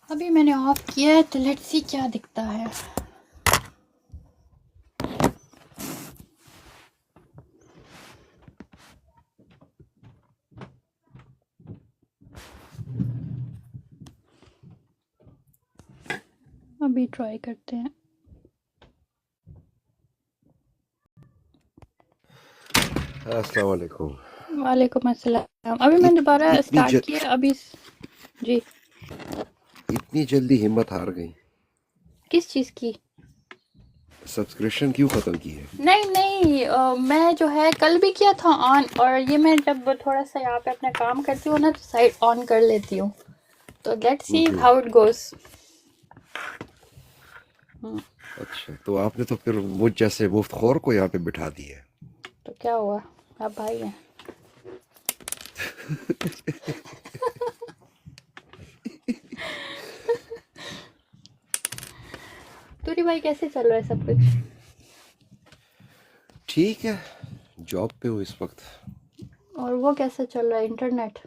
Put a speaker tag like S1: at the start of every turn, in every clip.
S1: अभी मैंने ऑफ किया है तो लेट्स सी क्या दिखता है। अभी ट्राई करते हैं।
S2: अस्सलाम वालेकुम।
S1: वालेकुम अस्सलाम। अभी मैंने
S2: इत,
S1: दोबारा
S2: इतनी
S1: स्टार्ट
S2: ज,
S1: किया अभी। जी।
S2: इतनी जल्दी हिम्मत हार गई।
S1: किस चीज़ की?
S2: सब्सक्रिप्शन क्यों खत्म की है?
S1: नहीं नहीं, मैं जो है कल भी किया था ऑन, और ये मैं जब थोड़ा सा यहाँ पे अपना काम करती हूँ ना तो साइड ऑन कर लेती हूँ। तो let's see how it goes.
S2: अच्छा, तो आपने तो फिर मुझ जैसे मुफ्तखोर को यहाँ पे बिठा दिया है।
S1: तो क्या हुआ, आप भाई हैं। तूरी भाई कैसे चल रहा है सब कुछ?
S2: ठीक है, जॉब पे हूँ इस वक्त।
S1: और वो कैसे चल रहा है internet?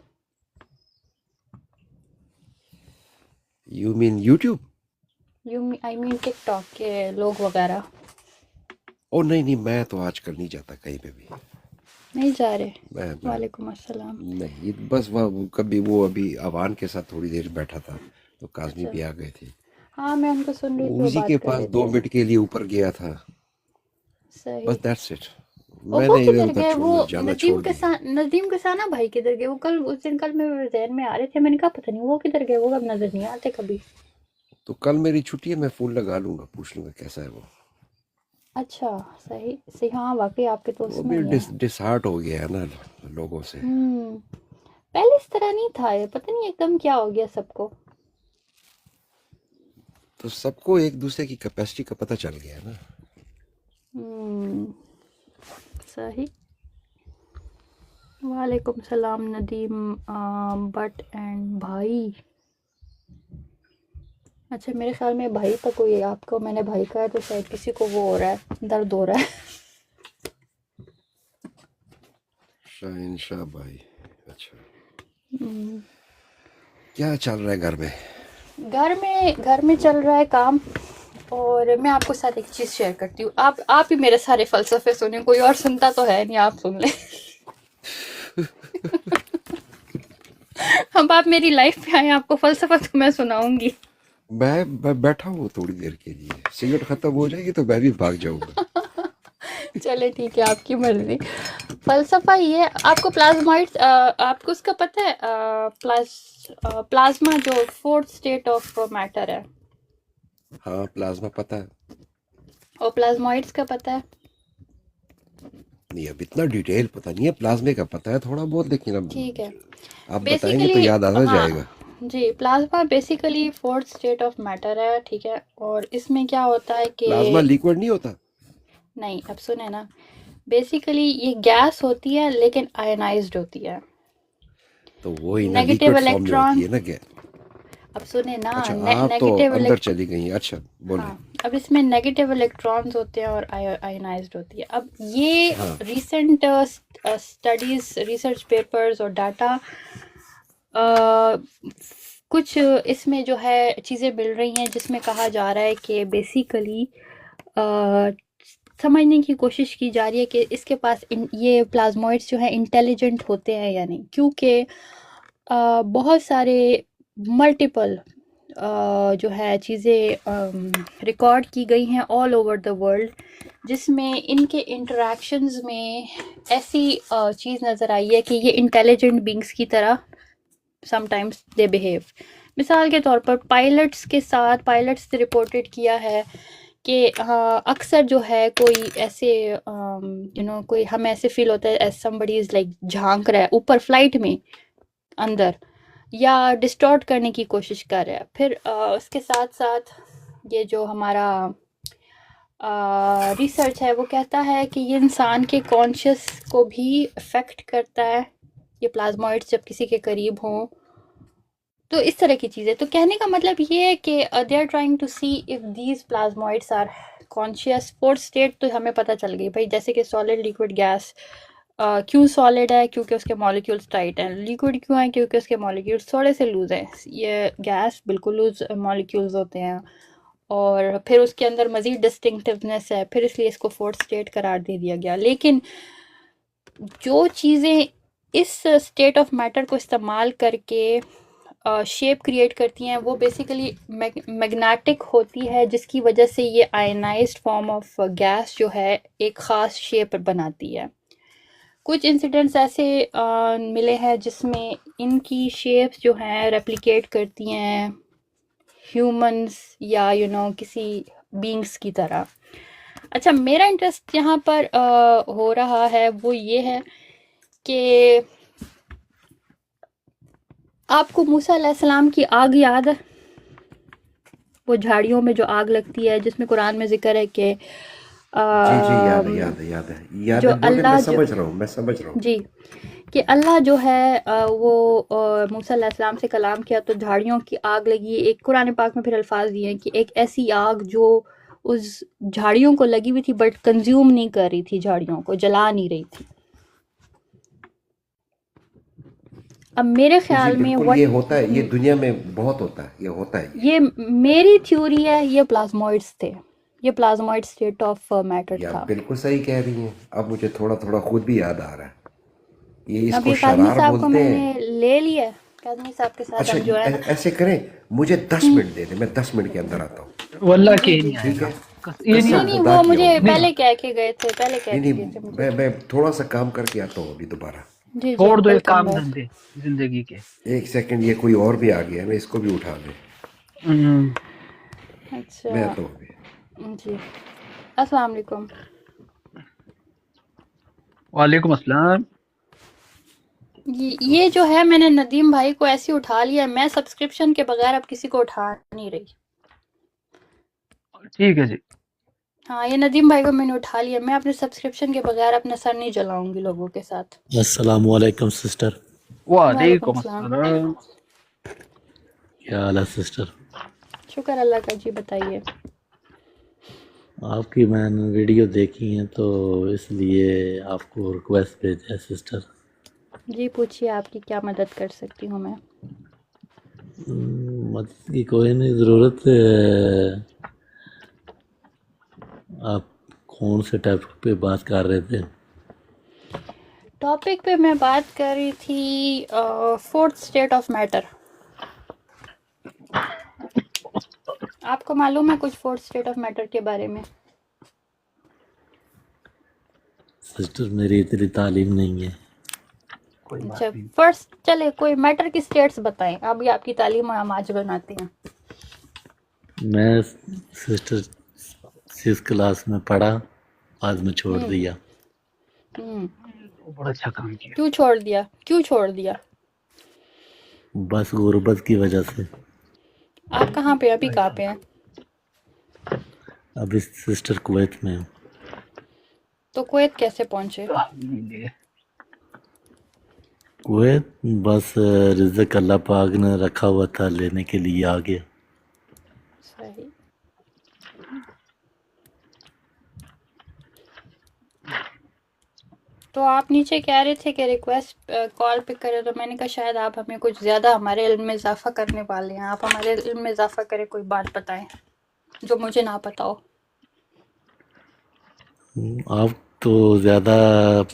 S2: You mean YouTube?
S1: I mean TikTok के लोग वगैरह।
S2: ओ नहीं नहीं, मैं तो आजकल नहीं जाता कहीं पे भी।
S1: नहीं जा रहे?
S2: मैं
S1: वालेकुम अस्सलाम।
S2: नहीं, बस वह कभी वो अभी अवान के साथ थोड़ी देर बैठा था तो काजमी
S1: अच्छा।
S2: भी आ गए थे।
S1: हाँ, मैं उनको सुन रही थी, वो
S2: उसी
S1: बात
S2: के
S1: कर
S2: पास
S1: रहे
S2: दो
S1: थे।
S2: मिनट के लिए ऊपर गया था।
S1: सही।
S2: बस दैट्स इट।
S1: वो
S2: मैंने इधर
S1: किधर
S2: उधर
S1: गए वो?
S2: छोड़ जाना छोड़ दिया।
S1: नदीम कसाना भाई किधर गए? वो कल उस दिन कल मेरे जहन में आ रहे थे, मैंने कहा पता नहीं वो किधर गए, वो अब नजर नहीं आते कभी।
S2: तो कल मेरी छुट्टी है, मैं फोन लगा लूंगा, पूछ लूंगा कैसा है वो।
S1: अच्छा। सही सही, हाँ वाकई आपके तो
S2: वो
S1: उसमें
S2: भी
S1: ही है।
S2: डिसहार्ट हो गया है ना लोगों से।
S1: हम्म। पहले इस तरह नहीं था ये, पता नहीं एकदम क्या हो गया सबको।
S2: तो सबको एक दूसरे की कैपेसिटी का पता चल गया है ना।
S1: हम्म। सही। वालेकुम सलाम नदीम बट एंड भाई। अच्छा, मेरे ख्याल में भाई तो कोई है, आपको मैंने भाई कहा है तो शायद किसी को वो हो रहा है, दर्द हो रहा है।
S2: शहनशाह भाई। अच्छा,
S1: हम्म।
S2: क्या चल रहा है घर में?
S1: घर में चल रहा है काम। और मैं आपको साथ एक चीज शेयर करती हूँ, आप ही मेरे सारे फलसफे सुने, कोई और सुनता तो है नहीं, आप सुन ले। अब आप मेरी लाइफ पे आए, आपको फलसफा तो मैं सुनाऊंगी।
S2: मैं बैठा हूँ थोड़ी देर के लिए, सिगरेट खत्म हो जाएगी तो मैं भी भाग जाऊंगा।
S1: चले ठीक है, आपकी मर्जी। फलसफा ये, आपको प्लाज्माइड्स, आपको उसका पता है? प्लाज्मा जो फोर्थ स्टेट ऑफ मैटर है।
S2: हाँ, प्लाज्मा पता है।
S1: और प्लाज्मॉइड्स का पता है?
S2: नहीं, अब इतना डिटेल पता नहीं है, प्लाज्मे का पता है थोड़ा बहुत, लेकिन अब
S1: ठीक है।
S2: आप बताएंगे तो
S1: बेसिकली,
S2: याद आता जाएगा।
S1: हाँ जी, plasma basically fourth state of matter है, ठीक है। और इसमें क्या होता है कि,
S2: प्लाज्मा लिक्विड नहीं होता?
S1: नहीं अब सुने ना, बेसिकली ये गैस होती है लेकिन आयनाइज्ड होती है।
S2: तो वो ही ना,
S1: नेगेटिव
S2: लिक्विड फॉर्म में होती
S1: इलेक्ट्रॉन,
S2: है ना क्या?
S1: अब सुने ना,
S2: अच्छा, आप तो
S1: नेगेटिव
S2: अंदर
S1: इलेक्ट्रॉन।
S2: चली गई। अच्छा, बोले।
S1: हाँ, अब इसमें नेगेटिव इलेक्ट्रॉन्स होते हैं और आयनाइज्ड होती है। अब ये
S2: हाँ
S1: रिसेंट स्टडीज, रिसर्च पेपर्स और डाटा, कुछ इसमें जो है चीज़ें मिल रही हैं जिसमें कहा जा रहा है कि बेसिकली समझने की कोशिश की जा रही है कि इसके पास ये प्लाज्मॉइड्स जो है इंटेलिजेंट होते हैं या नहीं, क्योंकि बहुत सारे मल्टीपल जो है चीज़ें रिकॉर्ड की गई हैं ऑल ओवर द वर्ल्ड, जिसमें इनके इंटरेक्शंस में ऐसी चीज़ नज़र आई है कि ये इंटेलिजेंट बींग्स की तरह समटाइम्स दे बिहेव। मिसाल के तौर पर पायलट्स ने रिपोर्टेड किया है कि हाँ, अक्सर जो है कोई ऐसे कोई हमें ऐसे फील होता है एज समबडी इज लाइक झांक रहा है ऊपर फ्लाइट में अंदर, या डिस्टॉर्ट करने की कोशिश कर रहा है। फिर उसके साथ साथ ये जो हमारा रिसर्च है वो कहता है कि ये इंसान के कॉन्शियस को भी अफेक्ट करता है, ये प्लाज्मॉइड्स जब किसी के करीब हों। तो इस तरह की चीज़ें, तो कहने का मतलब ये है कि they are trying to see if these plasmoids are conscious. Fourth state तो हमें पता चल गई भाई, जैसे कि सॉलिड, लिक्विड, गैस, क्यों सॉलिड है? क्योंकि उसके मॉलिक्यूल्स टाइट हैं। लिक्विड क्यों है? क्योंकि उसके मॉलिक्यूल्स थोड़े से लूज हैं। ये गैस बिल्कुल लूज मॉलिक्यूल्स होते हैं, और फिर उसके अंदर मज़ीद डिस्टिंक्टिवनेस है, फिर इसलिए इसको फोर्थ स्टेट करार दे दिया गया। लेकिन जो चीज़ें इस स्टेट ऑफ मैटर को इस्तेमाल करके शेप क्रिएट करती हैं, वो बेसिकली मैग्नेटिक होती है, जिसकी वजह से ये आयनाइज्ड फॉर्म ऑफ गैस जो है एक ख़ास शेप बनाती है। कुछ इंसिडेंट्स ऐसे मिले हैं जिसमें इनकी शेप्स जो हैं रेप्लिकेट करती हैं ह्यूमंस या किसी बींग्स की तरह। अच्छा, मेरा इंटरेस्ट यहाँ पर हो रहा है वो ये है कि आपको मूसा अलैहिस्सलाम की आग याद है? वो झाड़ियों में जो आग लगती है, जिसमें कुरान में जिक्र है कि
S2: जी जी, याद है,
S1: अम,
S2: याद है, याद है, याद
S1: जो
S2: है, बोले, मैं
S1: अल्लाह जो
S2: समझ रहा हूँ, मैं समझ रहा हूँ।
S1: जी कि अल्लाह जो है वो मूसा अलैहिस्सलाम से कलाम किया तो झाड़ियों की आग लगी। एक कुरान पाक में फिर अल्फाज दिए हैं कि एक ऐसी आग जो उस झाड़ियों को लगी हुई थी बट कंज्यूम नहीं कर रही थी, झाड़ियों को जला नहीं रही थी। अब मेरे
S2: जी जी,
S1: ख्याल में
S2: बिल्कुल,
S1: व्हाट
S2: ये होता है, ये दुनिया में बहुत होता है, ये होता है ये।
S1: ये मेरी थ्योरी है, ये प्लाज्मोइड्स थे, ये प्लाज्मोइड स्टेट ऑफ मैटर
S2: ये आप
S1: था।
S2: बिल्कुल सही कह रही हैं, अब मुझे थोड़ा थोड़ा खुद भी याद आ रहा है। ये
S1: अब
S2: इसको
S1: ये काज़मी
S2: शरार
S1: साहब को
S2: बोलते हैं।
S1: मैंने ले लिया है, काज़मी साहब के साथ
S2: अच्छा,
S1: हम जो है ना।
S2: ऐसे करें, मुझे दस
S1: हम्म,
S2: मिनट दे दे, मैं 10 मिनट के अंदर आता हूँ।
S3: वल्लाह के
S1: जी
S3: ही
S1: जी।
S3: नहीं
S2: ठीक
S3: आएगा।
S2: है,
S3: ये नहीं
S1: नहीं
S2: कसम
S1: नहीं,
S3: आएगा।
S2: खुदा
S1: वो
S2: की
S1: मुझे
S2: आऊँगा।
S3: नहीं,
S1: पहले कह के गए थे, पहले कह
S2: नहीं
S1: के
S2: नहीं,
S1: गए थे मुझे।
S2: मैं थोड़ा सा काम करके आता हूँ अभी दोबारा।
S1: जी जी,
S3: छोड़ दो ये
S1: वेलकम
S3: काम
S1: बैक।
S3: धंधे जिंदगी के।
S2: एक सेकंड, ये कोई और भी आ गया है ना, इसको भी उठा ले।
S3: हम्म,
S2: मैं
S1: अच्छा
S2: आता हूँ अभी।
S1: जी, अस्सलाम वालेकुम।
S3: वालेकुम अस्सलाम।
S1: ये जो है, मैंने नदीम भाई को ऐसे उठा लिया, मैं सब्सक्रिप्शन के बगैर अब किसी को उठा नहीं रही।
S3: ठीक है जी।
S1: हाँ, ये नदीम भाई को मैंने उठा लिया, मैं अपने सब्सक्रिप्शन के बगैर अपना सर नहीं जलाऊंगी लोगों के साथ।
S4: अस्सलामुअलैकुम सिस्टर।
S1: वालेकुम
S3: वालेकुम
S1: सलाम।
S3: अस्सलाम।
S4: क्या हाल है सिस्टर?
S1: शुक्र अल्लाह का जी, बताइए।
S4: आपकी मैंने वीडियो देखी है तो इसलिए आपको रिक्वेस्ट भेजा है सिस्टर।
S1: जी पूछिए, आपकी क्या मदद कर सकती हूँ मैं?
S4: मदद की कोई नहीं ज़रूरत। आप कौन से टॉपिक पे बात कर रहे थे?
S1: टॉपिक पे मैं बात कर रही थी फोर्थ स्टेट ऑफ मैटर। आपको मालूम है कुछ फोर्थ स्टेट ऑफ मैटर के बारे में?
S4: सिस्टर मेरी इतनी तालीम नहीं है।
S3: कोई बात
S1: अच्छा,
S3: नहीं।
S1: फर्स्ट चले कोई मैटर की स्टेट्स बताएं, अभी आपकी तालीम हम आज बनाते हैं।
S4: मैं सिस्टर 6 क्लास में पढ़ा, बाद में छोड़
S1: हम्म
S4: दिया।
S1: हम्म।
S3: तो बड़ा अच्छा काम किया।
S1: क्यों छोड़ दिया? क्यों छोड़ दिया?
S4: बस गुर्बत की वजह से।
S1: आप कहाँ पे, अभी कहाँ
S3: ऐसा
S1: पे हैं?
S4: अभी सिस्टर कुवैत में हूँ।
S1: तो कुवैत कैसे पहुँचे?
S3: मिले।
S4: कुवैत बस रिज़्क अल्लाह पाक ने रखा हुआ था, लेने के लिए आ गया।
S1: सही। तो आप नीचे कह रहे थे कि रिक्वेस्ट कॉल पे करें, तो मैंने कहा शायद आप हमें कुछ ज़्यादा हमारे इल्म में इजाफा करने वाले हैं। आप हमारे इल्म में इजाफा करें, कोई बात बताएं जो मुझे ना पता हो।
S4: आप तो ज़्यादा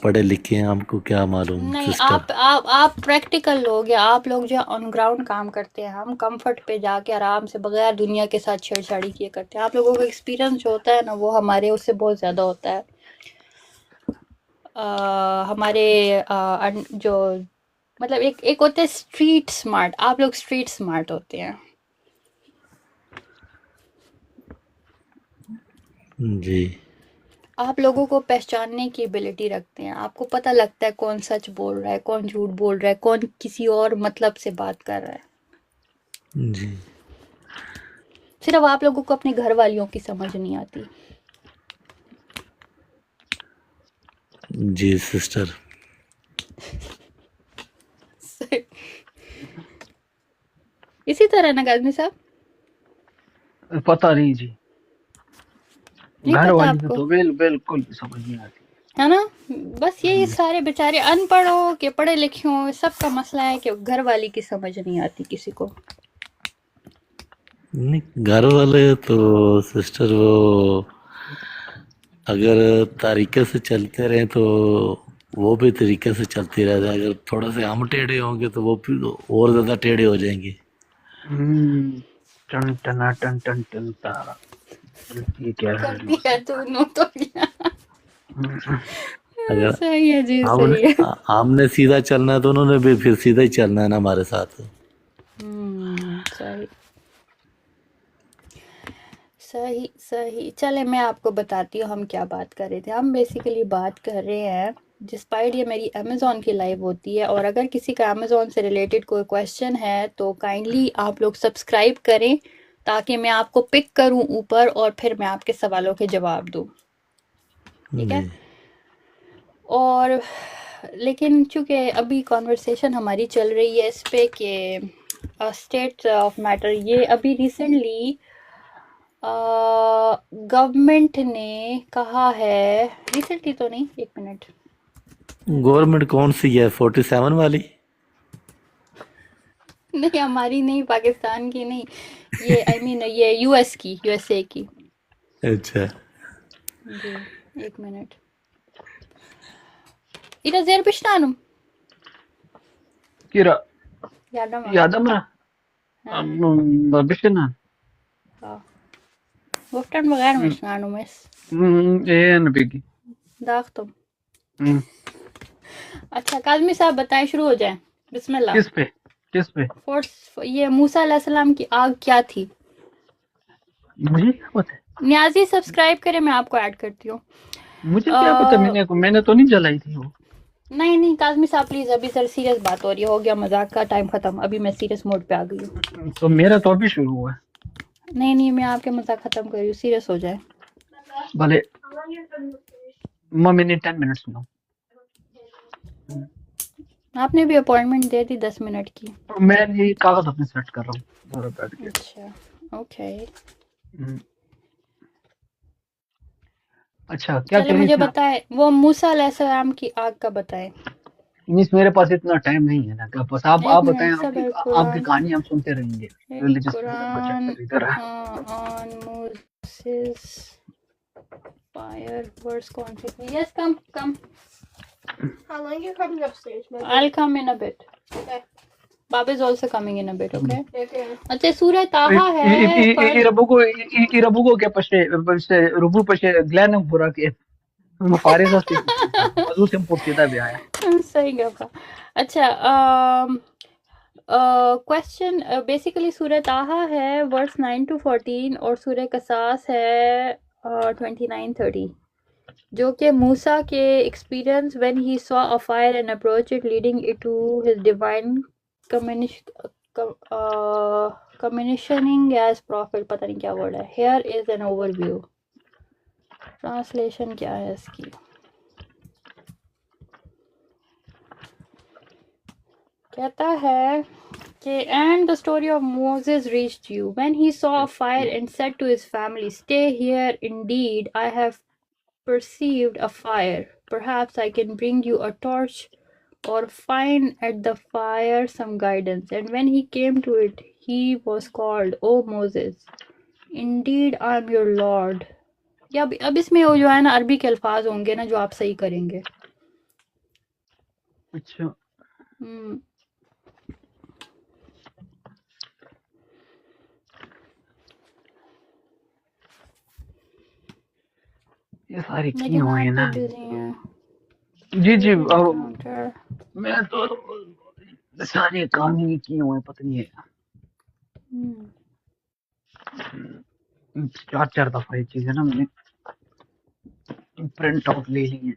S4: पढ़े लिखे हैं, आपको क्या मालूम
S1: नहीं,
S4: सिस्टर।
S1: आप प्रैक्टिकल लोग हैं, आप लोग जो ऑन ग्राउंड काम करते हैं। हम कंफर्ट पे जाके आराम से बगैर दुनिया के साथ छेड़छाड़ी किए करते हैं। आप लोगों का एक्सपीरियंस जो होता है ना, वो हमारे उससे बहुत ज़्यादा होता है। हमारे जो मतलब एक एक होते हैं स्ट्रीट स्मार्ट, आप लोग स्ट्रीट स्मार्ट होते हैं।
S4: जी।
S1: आप लोगों को पहचानने की एबिलिटी रखते हैं, आपको पता लगता है कौन सच बोल रहा है, कौन झूठ बोल रहा है, कौन किसी और मतलब से बात कर रहा है।
S4: जी।
S1: सिर्फ आप लोगों को अपने घर वालियों की समझ नहीं आती।
S4: जी सिस्टर।
S1: इसी तरह ना काजमी साहब?
S3: पता नहीं जी।
S1: नहीं
S3: घर
S1: पता
S3: वाली से
S1: आपको?
S3: तो बिल्कुल भी समझ नहीं आती।
S1: है ना। बस यही सारे बेचारे अनपढ़ हो कि पढ़े लिखे हो, सबका मसला है कि घर वाली की समझ नहीं आती किसी को।
S4: नहीं, घर वाले तो सिस्टर वो अगर तरीके से चलते रहे तो वो भी तरीके से चलती रहते हैं। अगर थोड़ा से हम टेढ़े होंगे तो वो भी और ज्यादा टेढ़े हो जाएंगे।
S3: टन टना टन टन टन तारा चलती क्या है
S1: करती है तू नो तो क्या।
S3: हम्म,
S4: अगर
S1: सही है जी,
S4: हमने
S1: सही है।
S4: हमने सीधा चलना है तो उन्होंने भी फिर सीधा ही चलना है ना हमारे साथ।
S1: सही सही सही। चले मैं आपको बताती हूँ हम क्या बात कर रहे थे। हम बेसिकली बात कर रहे हैं, डिस्पाइट ये मेरी अमेज़ॉन की लाइव होती है, और अगर किसी का अमेज़ॉन से रिलेटेड कोई क्वेश्चन है तो काइंडली आप लोग सब्सक्राइब करें ताकि मैं आपको पिक करूं ऊपर और फिर मैं आपके सवालों के जवाब दूं। ठीक है।
S4: जी
S1: और लेकिन चूंकि अभी कॉन्वर्सेशन हमारी चल रही है इस पे कि स्टेट ऑफ मैटर, ये अभी रिसेंटली गवर्नमेंट ने कहा है, रिसेंटली तो नहीं, एक मिनट,
S4: गवर्नमेंट कौन सी है 47 वाली?
S1: नहीं हमारी नहीं, पाकिस्तान की नहीं, ये आई मीन ये यूएस की, यूएसए की।
S4: अच्छा
S1: जी एक मिनट, इधर जेर पिश्तानुम
S3: kira
S1: यादम
S3: yadamra
S1: हाँ
S3: babishna
S1: हाँ गुफ्तन बगैर मिश्नानुम इस
S3: en bigi
S1: दाग तुम। अच्छा काजमी साहब बताएं, शुरू हो जाए, बिस्मिल्लाह।
S3: किस पे
S1: फोर्स, ये मूसा अलैहिस्सलाम की आग क्या थी?
S3: मुझे क्या पता
S1: न्याजी सब्सक्राइब करें, मैं आपको ऐड करती हूँ।
S3: मुझे क्या पता मैंने तो नहीं जलाई थी वो
S1: नहीं नहीं काजमी साहब प्लीज, अभी सर सीरियस बात हो रही है, हो गया मजाक का टाइम खत्म, अभी मैं सीरियस मोड पे आ गई हूँ।
S3: तो मेरा तो अभी शुरू हुआ है
S1: नहीं नहीं मैं आपके मजाक खत्म कर रही हूँ, सीरियस हो जाए।
S3: भले मैंने 10 मिनट्स में
S1: आपने भी अपॉइंटमेंट दे दी 10 मिनट की।
S3: मैं ये कागज अपने सेट कर रहा हूँ थोड़ा बैठ के
S1: अच्छा ओके।
S3: अच्छा क्या
S1: चले
S3: कह रही
S1: मुझे
S3: थी आप
S1: बताए वो मूसा अलैहिस्सलाम की आग का बताएं।
S3: मीन्स मेरे पास इतना टाइम नहीं है ना क्या बस आप
S1: एक
S3: बताएं
S1: मिनट,
S3: आपकी
S1: सबर
S3: आपकी
S1: कुरान,
S3: कहानी हम सुनते रहेंगे रिलीजियस फ्रीडम का
S1: कुरान
S3: चैप्टर इधर है
S1: ऑन मोसेस फायर वर्ड्स कौन सी थी? Yes come come,
S5: How long are you coming upstairs, my
S1: I'll come in a bit.
S5: Okay.
S1: Baba is also coming in a bit, okay?
S5: Okay.
S1: अच्छा सूरह ताहा है पर
S3: irabugo ke pashe rubu pashe glen pura ke fariza se mazu se pursida bhi aaya
S1: सही गया। अच्छा question basically सूरह ताहा है वर्स 9 to 14 और सूरह कसास है 29-30, जो कि मूसा के experience when he saw a fire and approach it leading it to his divine commissioning as prophet, पता नहीं क्या वर्ड है। Here is an overview, translation क्या है इसकी? कहता है कि and the story of Moses reached you when he saw a fire and said to his family, stay here, indeed I have perceived a fire, perhaps I can bring you a torch or find at the fire some guidance. And when he came to it, he was called, O Moses, indeed I am your Lord. या अब इसमें वो जो है ना अरबी के अल्फाज होंगे ना जो आप सही करेंगे।
S3: अच्छा ये सारी की
S1: लेकिन
S3: हुई
S1: आप
S3: है
S1: तो
S3: ना
S1: बिजी हैं।
S3: जी जी
S1: काउंटर
S3: मैं तो सारी काम ही की हुई पता नहीं है चार चार दफा ये चीज है ना मैंने प्रिंट आउट ले ली है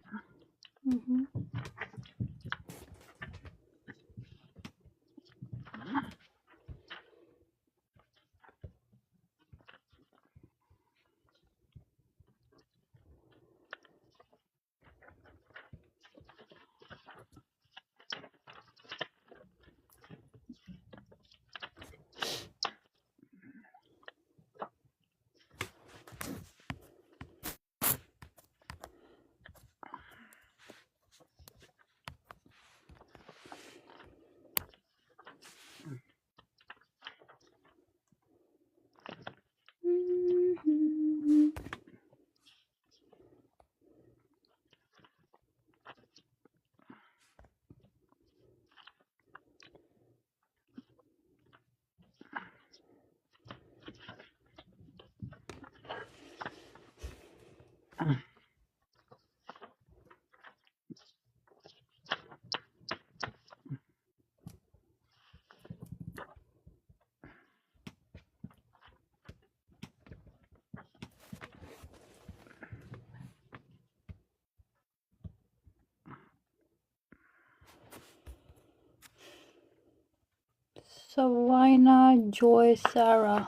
S1: Savina Joy Sarah.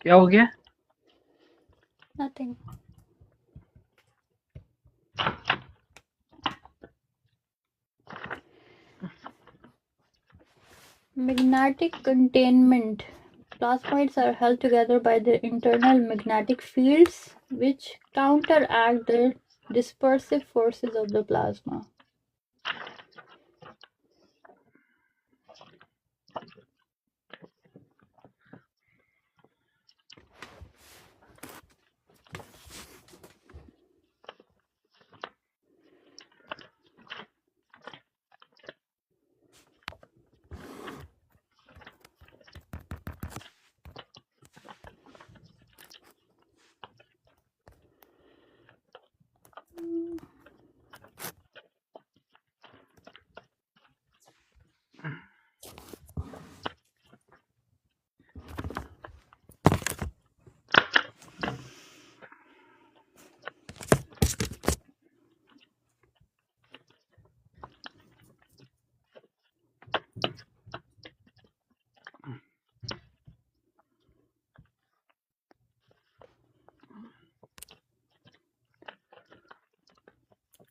S3: क्या हो गया?
S1: Nothing. Magnetic containment. Plasmoids are held together by their internal magnetic fields, which counteract the dispersive forces of the plasma.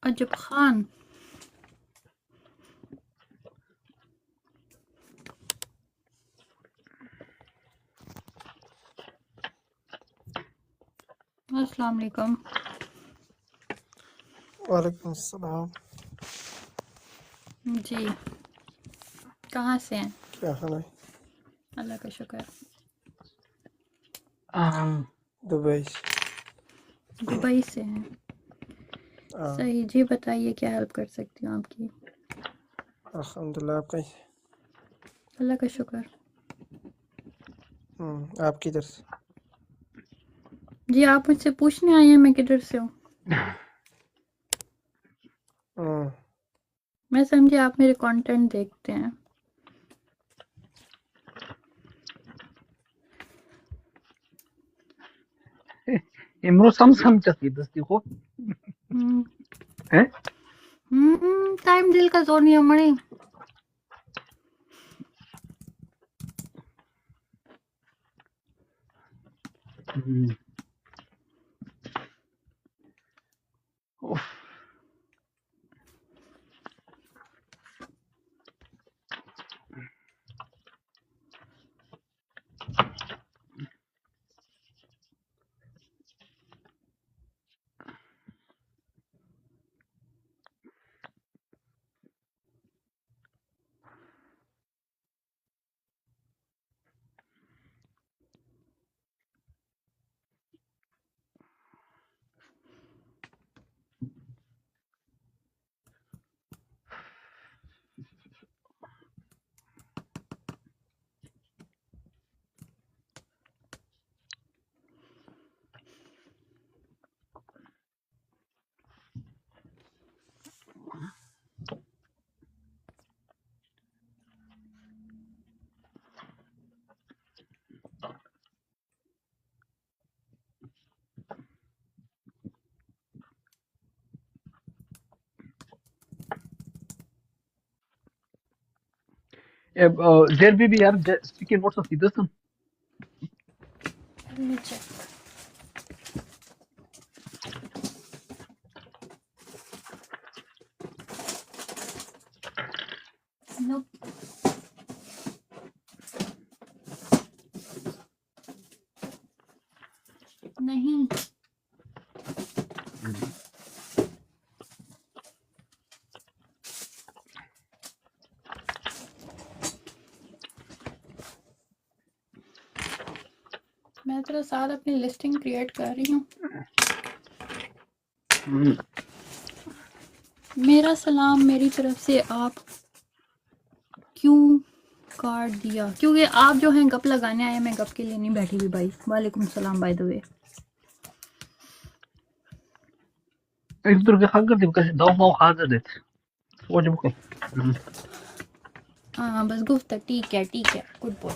S1: Ajab Khan. अस्सलाम वालेकुम।
S6: वालेकुम अस्सलाम।
S1: जी, कहाँ से हैं?
S6: क्या हाल है?
S1: अल्लाह का शुक्र।
S6: दुबई।
S1: दुबई से हैं। सही जी, बताइए क्या हेल्प कर सकती हूँ आपकी?
S6: अल्हम्दुलिल्लाह। आप कैसे?
S1: अल्लाह का शुक्र।
S6: आप किधर से?
S1: जी, आप मुझसे पूछने आए हैं मैं किधर से हूँ? मैं समझी आप मेरे कंटेंट देखते हैं।
S3: इमरो सम चस्की दस्ती को हैं?
S1: टाइम दिल का जोर नहीं मणि।
S3: जेर भी यार स्टिकी नोट्स ऑफ दस्तन
S1: नहीं। मैं तेरे साथ अपनी लिस्टिंग क्रिएट कर रही हूँ। मेरा सलाम मेरी तरफ से। आप क्यों काट दिया? क्योंकि आप जो हैं गप लगाने आए, मैं गप के लिए नहीं बैठी हुई भाई। वालेकुम सलाम बाय द वे।
S3: एक दूसरे के खाकर दे कैसे दाव माव खा दे वो जब को
S1: हाँ बस गुफ्त। ठीक है गुड बॉय।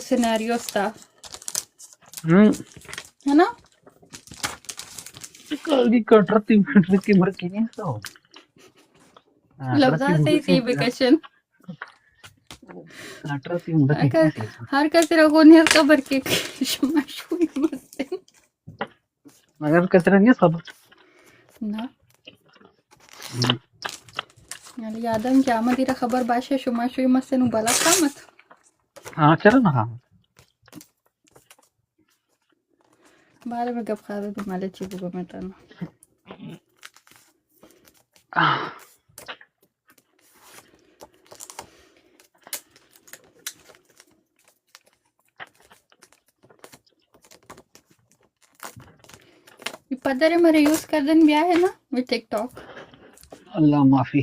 S1: scenario sta है ना
S3: ट्रकी मरकी नहीं तो
S1: लफ्ज़ा से ही थी बेकशन
S3: ट्रकी मरकी
S1: अगर हर कसर अगोनी खबर के शुमा शुई मस्ते
S3: मगर कचरा नहीं सब
S1: ना यानी यादम क्या मदीरा खबर बाशे शुमा शुई मस्ते नु बला कामत
S3: हाँ चलो ना हाँ
S1: बारे में गप खावे तो माले चिबुगा में तना ये पदर मेरे यूज कर दिन ब्याह है ना में टिकटॉक
S3: अल्लाह माफी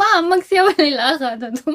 S1: माँ अम्मक से वाले ला खाता तुम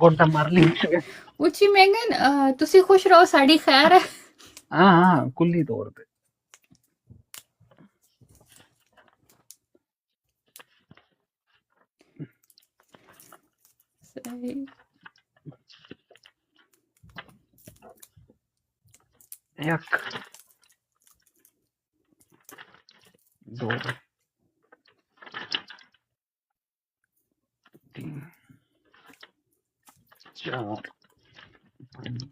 S3: गोंटा मार ली
S1: उची मेंगन तुसी खुश रहो साड़ी खैर है
S3: हाँ कुल्ली तौर पे
S1: सही
S3: एक दो तीन चार पाँच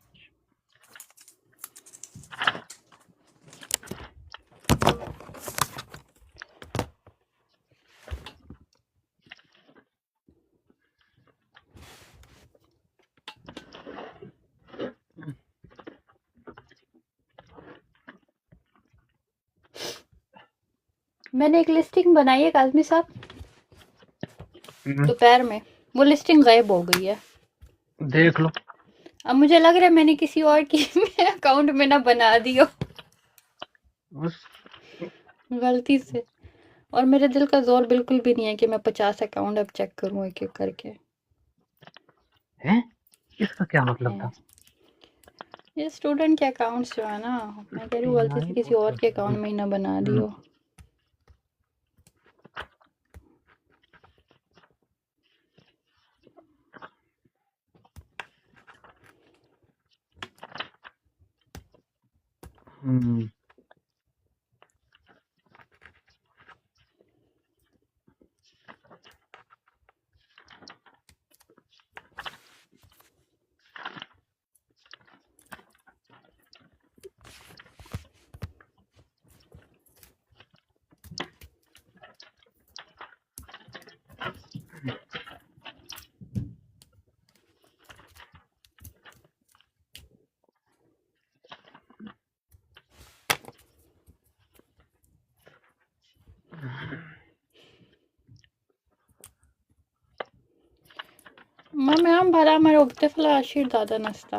S1: मैंने एक लिस्टिंग बनाई है काज़मी साहब दोपहर में वो लिस्टिंग गायब हो गई है
S3: देख लो
S1: अब मुझे लग रहा है मैंने किसी और की अकाउंट में ना बना दी हो
S3: बस
S1: गलती से और मेरे दिल का जोर बिल्कुल भी नहीं है कि मैं 50 अकाउंट अब चेक करूं एक एक करके
S3: हैं इसका क्या मतलब था
S1: ये स्टूडेंट के अकाउंट्स जो है ना मैं कह रही हूँ गलती से किसी और के अकाउंट में ही ना बना दी हो मैं हम भला मेरे उक्तफला आशीर दादा नस्ता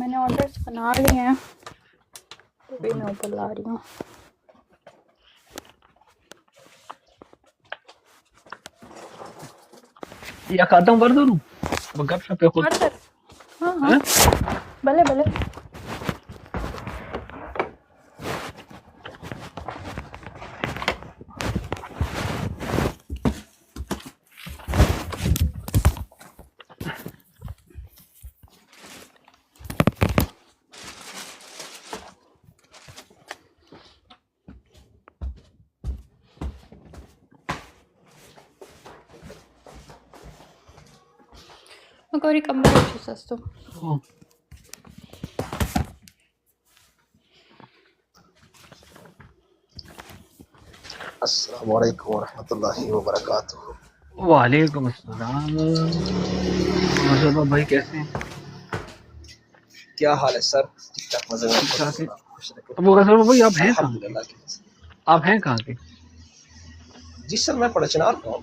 S1: मैंने ऑर्डर्स बना लिए हैं अभी मैं ऊपर ला रही हूँ
S3: या खाता हूँ भर दूँ गप शप खुद
S1: हाँ हाँ भले भले Magari kamera ci sesto.
S7: अस्सलाम वालेकुम रहमतुल्लाहि व बरकातुहू।
S3: वालेकुम अस्सलाम। मज़े भाई कैसे हैं?
S7: क्या हाल है सर? ठीक ठाक मजे में?
S3: अबू गजर भाई आप हैं कहाँ?
S7: अल्हम्दुलिल्लाह के।
S3: आप हैं कहाँ के?
S7: जी सर मैं पड़चनार का हूँ।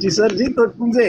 S7: जी सर जी तो तुमसे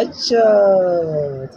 S7: अच्छा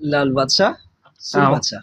S7: लाल बादशाह सुर बादशाह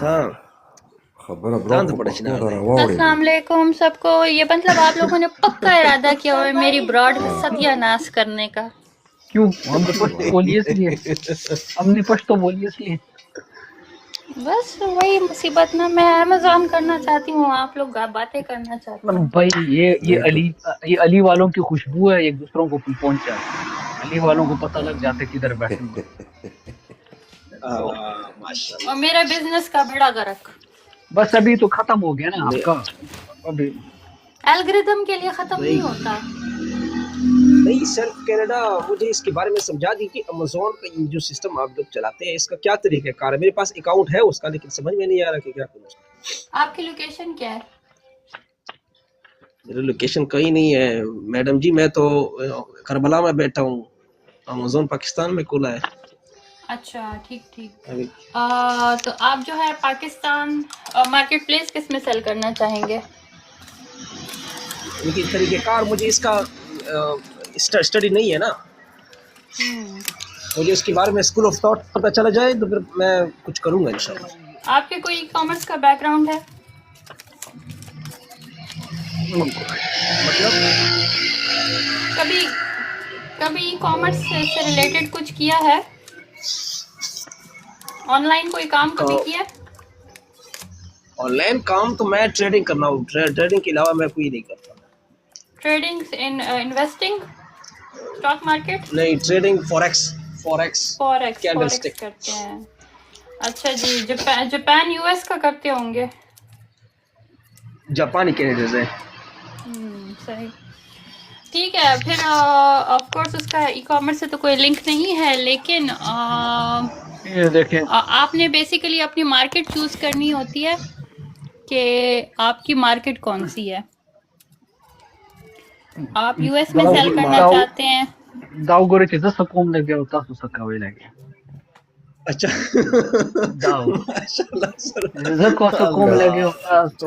S7: हाँ
S2: खबर
S1: अस्सलाम वालेकुम सबको। ये मतलब आप लोगों ने पक्का इरादा किया हुआ है मेरी ब्रॉड का सत्यानाश करने का।
S3: क्यों? हमने पश्तो बोलिए इसलिए
S1: बस वही मुसीबत ना, मैं अमेज़न करना चाहती हूँ, आप लोग बातें करना चाहते हैं।
S3: भाई ये अली वालों की खुशबू है, एक दूसरों को पहुंच जाती है, अली वालों को पता लग जाता है किधर बैठे।
S1: और मेरा बिजनेस का बेड़ा गर्क।
S3: बस अभी तो खत्म हो गया ना आपका, अभी
S1: एल्गोरिथम के लिए खत्म नहीं होता।
S7: नहीं सेल्फ कनाडा मुझे इसके बारे में समझा दी कि अमेज़न का ये जो सिस्टम आप लोग चलाते हैं इसका क्या तरीका कार है। मेरे पास अकाउंट है उसका, लेकिन समझ में नहीं आ रहा कि क्या करूं।
S1: आपकी लोकेशन क्या है?
S7: मेरी लोकेशन कहीं नहीं है मैडम जी, मैं तो करबला में बैठा हूँ, अमेज़न पाकिस्तान में खुला है।
S1: अच्छा ठीक। तो आप जो है पाकिस्तान मार्केट प्लेस किस में सेल करना चाहेंगे?
S7: लेकिन तरीक़ेकार मुझे इसका स्टडी नहीं है ना, मुझे इसके बारे में स्कूल ऑफ थॉट पता चला जाए तो फिर मैं कुछ करूँगा इंशाल्लाह।
S1: आपके कोई ई कॉमर्स का बैकग्राउंड है?
S7: मतलब
S1: कभी ई कॉमर्स से रिलेटेड कुछ किया है? ऑनलाइन कोई काम कभी किया?
S7: ऑनलाइन काम तो मैं ट्रेडिंग करना हूँ, ट्रेडिंग के अलावा मैं कोई नहीं करता।
S1: Trading in investing stock market?
S7: नहीं, ट्रेडिंग फॉरेक्स
S1: कैंडलस्टिक करते हैं। अच्छा जी, जापान यूएस का करते होंगे?
S7: जापानी कैंडिडेट है।
S1: सही ठीक है। फिर ऑफ कोर्स उसका ई कॉमर्स से तो कोई लिंक नहीं है, लेकिन
S3: ये देखें
S1: आपने बेसिकली अपनी मार्केट चूज करनी होती है कि आपकी मार्केट कौन सी है। आप यूएस में सेल करना चाहते हैं?
S3: दाव गोरे चीज़ सकूम लग गया होता तो सकावे लगे।
S7: अच्छा
S3: दाव
S7: माशाल्लाह सर,
S3: जब को सकूम लगे होता तो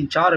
S7: 3-4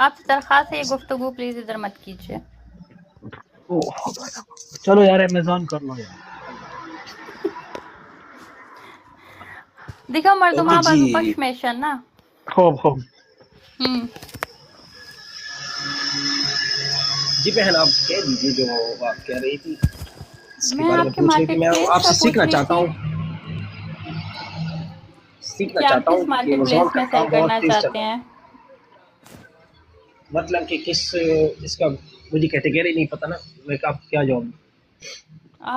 S1: आपसे दरख्वास्त है ये गुफ्तगू प्लीज इधर मत कीजिए
S3: चलो यार अमेज़न कर लो यार
S1: दिखा मर्दुमा
S7: ओके जी।
S1: बाजू पश्मेशन ना
S3: खूब
S7: जी बहन आप कह दीजिए जो आप कह रही थी इसके
S1: मैं
S7: बारे में
S1: आपके
S7: पूछ रही थी
S1: मार्केट
S7: मैं
S1: प्लेस
S7: आपसे
S1: का
S7: सीखना
S1: पूछ रही
S7: चाहता
S1: थी
S7: हूँ सीखना
S1: कि आप
S7: चाहता हूँ
S1: किस
S7: कि
S1: मार्केट
S7: अमेज़न
S1: प्लेस
S7: का
S1: में
S7: काम
S1: सेल
S7: बहुत
S1: करना
S7: तेज चल
S1: चाहते
S7: रहा है
S1: हैं
S7: मतलब कि किस इसका मुझे कैटेगरी नहीं पता ना मैं आप क्या जॉब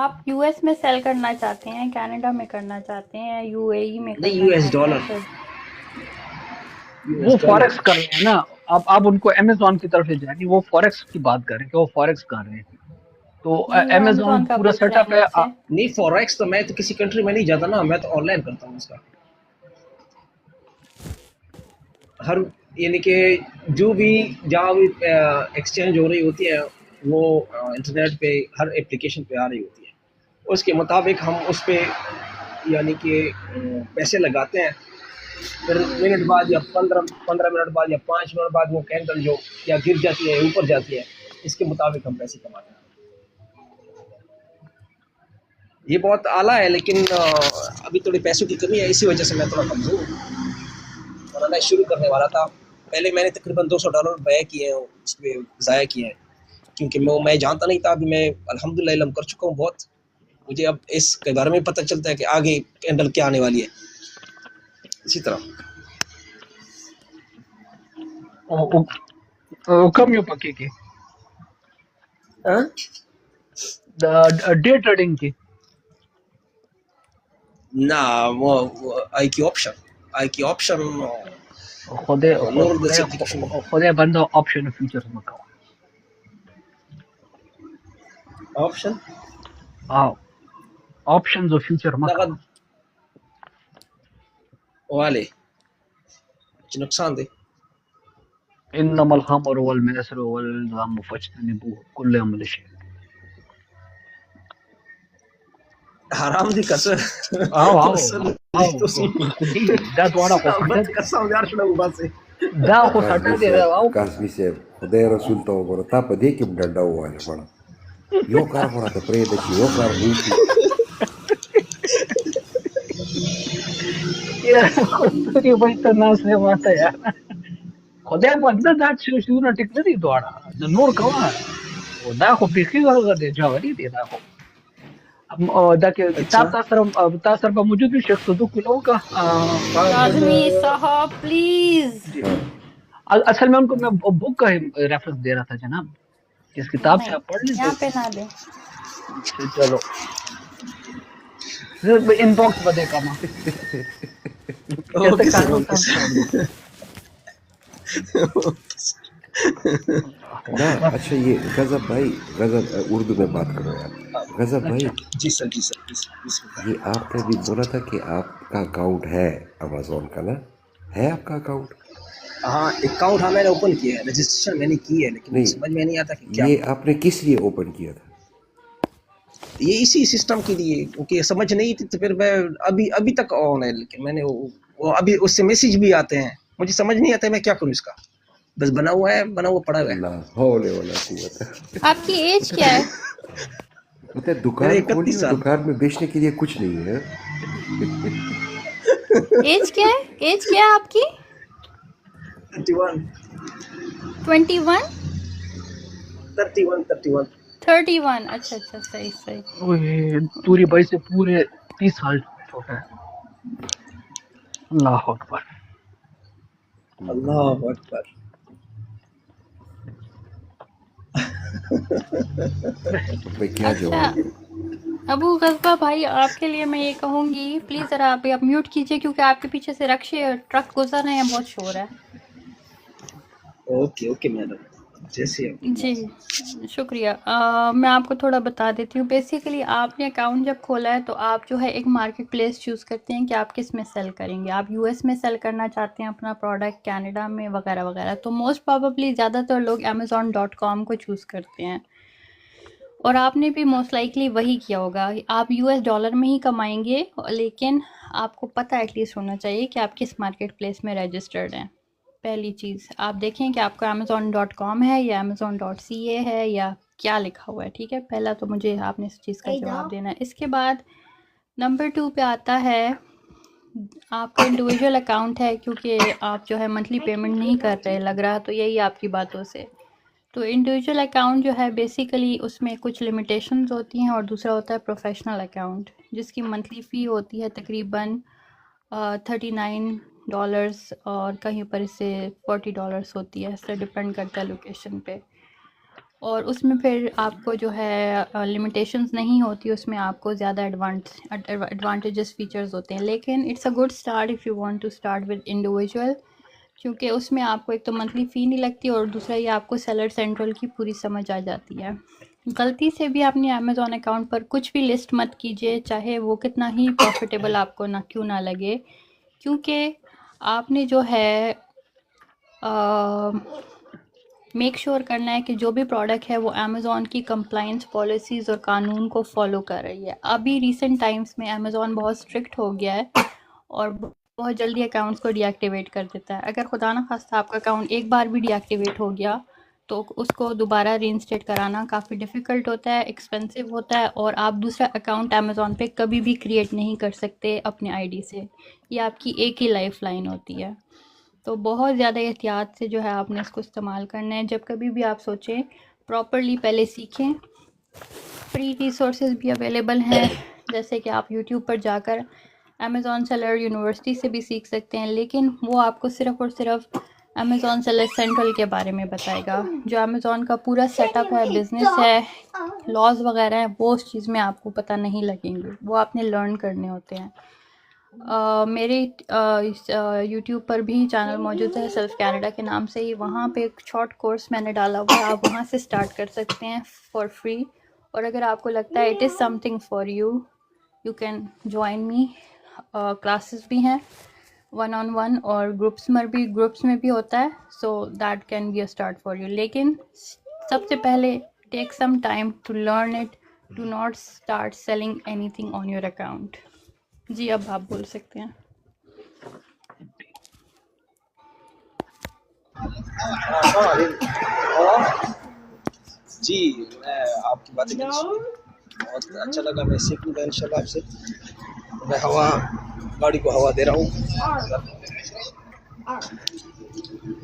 S1: आप यूएस में सेल करना चाहते हैं कनाडा में करना चाहते हैं यूएई में
S7: नहीं
S1: करना
S7: यूएस
S1: चाहते
S7: डॉलर
S1: हैं
S3: वो फॉरेक्स कर रहे हैं ना आप उनको अमेज़न की तरफ ले जाएंगे वो फॉरेक्स की बात कर रहे हैं कि वो फॉरेक्स कर रहे हैं तो
S1: नहीं, वो
S3: अमेज़न
S1: Amazon का
S3: पूरा
S1: पूछ
S3: सेटअप
S1: रहे
S3: है
S1: हैं आपसे।
S7: नहीं फॉरेक्स तो मैं तो किसी कंट्री में नहीं जाता ना मैं तो ऑनलाइन करता हूँ उसका हर यानी कि जो भी जहाँ भी एक्सचेंज हो रही होती है वो इंटरनेट पे हर एप्लीकेशन पे आ रही होती है उसके मुताबिक हम उस पे यानी कि पैसे लगाते हैं फिर मिनट बाद या 15 मिनट बाद या 5 मिनट बाद वो कैंडल जो या गिर जाती है ऊपर जाती है इसके मुताबिक हम पैसे कमाते हैं ये बहुत आला है लेकिन अभी थोड़ी पैसों की कमी है इसी वजह से मैं थोड़ा कमज़ोर हूँ और मैं शुरू करने वाला था पहले मैंने तकरीबन $200 व्यय किए हैं उस पर ज़ाया किए हैं क्योंकि मैं जानता नहीं था अभी मैं अल्हम्दुलिल्लाह इल्म कर चुका हूँ बहुत मुझे अब इसके बारे में पता चलता है कि आगे कैंडल क्या आने वाली है इसी तरह
S3: कम यू पक्के की
S7: हाँ?
S3: डे ट्रेडिंग की
S7: ना वो आई की ऑप्शन
S3: खुदे
S7: नूर दस एप्लीकेशन
S3: खुदे बंदा ऑप्शन फ्यूचर्स में कहो
S7: ऑप्शन
S3: हाँ ऑप्शन जो फ्यूचर में
S7: नगद वाले नुकसान दे।
S3: इन्नमल खमर वल मैसर वल अज़लाम फज्तनिबूह कुल्ल अमल शैतान।
S7: हराम दी कसर
S3: आओ
S7: तो सुन
S3: कुदी दा द्वारा को
S7: बस
S3: फटा
S7: कसम यार शुरू बस
S3: दा को सटा
S2: काजमी
S3: दे
S2: साहब,
S3: आओ
S2: काजमी साहब, खुदे रसूल तो बोलो ता पदे कि डंडा हुआ है बड़ा यो कार बड़ा तो प्रेत ची यो कार नहीं थी
S3: ये कुदी बच्चा ना से माता यार खुदे बंदा दा शुरू ना टिकने दी द्वारा नूर कवा वो दा को पिकी कर दे जावरी दे दा को दा के
S7: अच्छा
S3: किताब तासर पर मौजूद भी शेख सदुक किलो का
S1: काज़मी साहब प्लीज़।
S3: असल में उनको मैं बुक का रेफरेंस दे रहा था जनाब, जिस किताब से
S1: नहीं,
S3: आप पढ़ लें
S1: यहाँ पे ना दें।
S3: तो चलो इनबॉक्स में देखा मां कैसे
S7: ओके सर
S3: कानून
S7: ओके
S3: का
S2: ना। अच्छा ये गजब भाई, गजब उर्दू में बात करो यार। गजब भाई,
S7: जी सर बिस्मिल्लाह।
S2: ये आपने भी बोला था कि आपका अकाउंट है अमेजोन का ना, है आपका अकाउंट?
S7: हाँ अकाउंट हाँ मैंने ओपन किया है, रजिस्ट्रेशन मैंने की है, लेकिन
S2: नहीं,
S7: समझ में नहीं आता कि क्या
S2: ये आपने किस लिए ओपन किया था?
S7: ये इसी सिस्टम के लिए, क्योंकि समझ नहीं थी तो फिर मैं अभी तक ऑन है, लेकिन मैंने वो अभी उससे मैसेज भी आते हैं, मुझे समझ नहीं आता मैं क्या करूँ इसका, बस बना हुआ पड़ा हुआ है।
S2: ला हौले वला कुव्वत।
S1: आपकी एज क्या है?
S2: मतलब दुकान
S7: मेरे
S2: खोली
S7: 31
S2: और
S7: साल।
S2: दुकान में बेचने के लिए कुछ नहीं है।
S1: एज क्या है? एज क्या है आपकी?
S7: 31
S1: 21?
S7: 31
S1: 31। अच्छा अच्छा, सही सही।
S3: ओए तूरी भाई से पूरे 30 साल छोटा है। अल्लाह अकबर।
S7: अल्लाह अकबर।
S2: भाई क्या
S1: अच्छा
S2: जवाब?
S1: अबू गजबा भाई, आपके लिए मैं ये कहूँगी प्लीज़ ज़रा आप म्यूट कीजिए, क्योंकि आपके पीछे से रक्शे और ट्रक गुजर रहे हैं, बहुत शोर है।
S7: ओके ओके मैडम, जैसे
S1: जी शुक्रिया। मैं आपको थोड़ा बता देती हूँ। बेसिकली आपने अकाउंट जब खोला है तो आप जो है एक मार्केट प्लेस चूज़ करते हैं कि आप किस में सेल करेंगे। आप यूएस में सेल करना चाहते हैं अपना प्रोडक्ट, कनाडा में वगैरह वगैरह, तो मोस्ट प्रोबेबली ज़्यादातर लोग amazon.com को चूज़ करते हैं, और आपने भी मोस्ट लाइकली वही किया होगा। आप यूएस डॉलर में ही कमाएंगे, लेकिन आपको पता एटलीस्ट होना चाहिए कि आप किस मार्केट प्लेस में रजिस्टर्ड हैं। पहली चीज़ आप देखें कि आपका amazon.com है या amazon.ca है या क्या लिखा हुआ है, ठीक है। पहला तो मुझे आपने इस चीज़ का जवाब देना है। इसके बाद नंबर 2 पे आता है आपका इंडिविजुअल अकाउंट है, क्योंकि आप जो है मंथली पेमेंट नहीं कर रहे लग रहा, तो यही आपकी बातों से। तो इंडिविजुअल अकाउंट जो है बेसिकली उसमें कुछ लिमिटेशंस होती हैं, और दूसरा होता है प्रोफेशनल अकाउंट, जिसकी मंथली फ़ी होती है तकरीबन $39, और कहीं पर इससे $40 होती है, इससे डिपेंड करता है लोकेशन पे। और उसमें फिर आपको जो है लिमिटेशंस नहीं होती, उसमें आपको ज़्यादा एडवांटेजेस फीचर्स होते हैं। लेकिन it's a good start if you want to start with individual, क्योंकि उसमें आपको एक तो मंथली फ़ी नहीं लगती, और दूसरा ये आपको सेलर सेंट्रल की पूरी समझ आ जाती है। गलती से भी अपने अमेज़ॉन अकाउंट पर कुछ भी लिस्ट मत कीजिए, चाहे वो कितना ही प्रॉफिटेबल आपको ना क्यों ना लगे, क्योंकि आपने जो है मेक श्योर करना है कि जो भी प्रोडक्ट है वो अमेज़ॉन की कंप्लाइंस पॉलिसीज़ और कानून को फॉलो कर रही है। अभी रिसेंट टाइम्स में अमेज़ॉन बहुत स्ट्रिक्ट हो गया है, और बहुत जल्दी अकाउंट्स को डीएक्टिवेट कर देता है। अगर खुदा ना खास्ता आपका अकाउंट एक बार भी डीएक्टिवेट हो गया तो उसको दोबारा रीइंस्टेट कराना काफ़ी डिफ़िकल्ट होता है, एक्सपेंसिव होता है, और आप दूसरा अकाउंट अमेज़ॉन पे कभी भी क्रिएट नहीं कर सकते अपने आईडी से। ये आपकी एक ही लाइफ लाइन होती है। तो बहुत ज़्यादा एहतियात से जो है आपने इसको इस्तेमाल करना है। जब कभी भी आप सोचें प्रॉपर्ली पहले सीखें। फ्री रिसोर्सेज भी अवेलेबल हैं, जैसे कि आप यूट्यूब पर जाकर अमेज़ॉन सेलर यूनिवर्सिटी से भी सीख सकते हैं, लेकिन वो आपको सिर्फ़ और सिर्फ अमेज़ॉन सेलर सेंट्रल के बारे में बताएगा। जो अमेज़ॉन का पूरा सेटअप है, बिज़नेस है, लॉज वगैरह हैं, वो उस चीज़ में आपको पता नहीं लगेंगे, वो आपने लर्न करने होते हैं। मेरे यूट्यूब पर भी चैनल मौजूद है सेल्फ कनाडा के नाम से ही, वहाँ पे एक शॉर्ट कोर्स मैंने डाला हुआ है, आप वहाँ से स्टार्ट कर सकते हैं फॉर फ्री। और अगर आपको लगता है it is something for you, you can join me. Classes भी हैं, 1-on-1 और ग्रुप्स में भी होता है, so that can be a start for you. लेकिन सबसे पहले take some time to learn it, do not start selling anything on your account. जी अब आप बोल सकते हैं।
S7: जी मैं आपकी बातें बहुत अच्छा लगा, मैं सीखूंगा इंशाल्लाह आपसे। मैं गाड़ी को हवा दे रहा हूँ।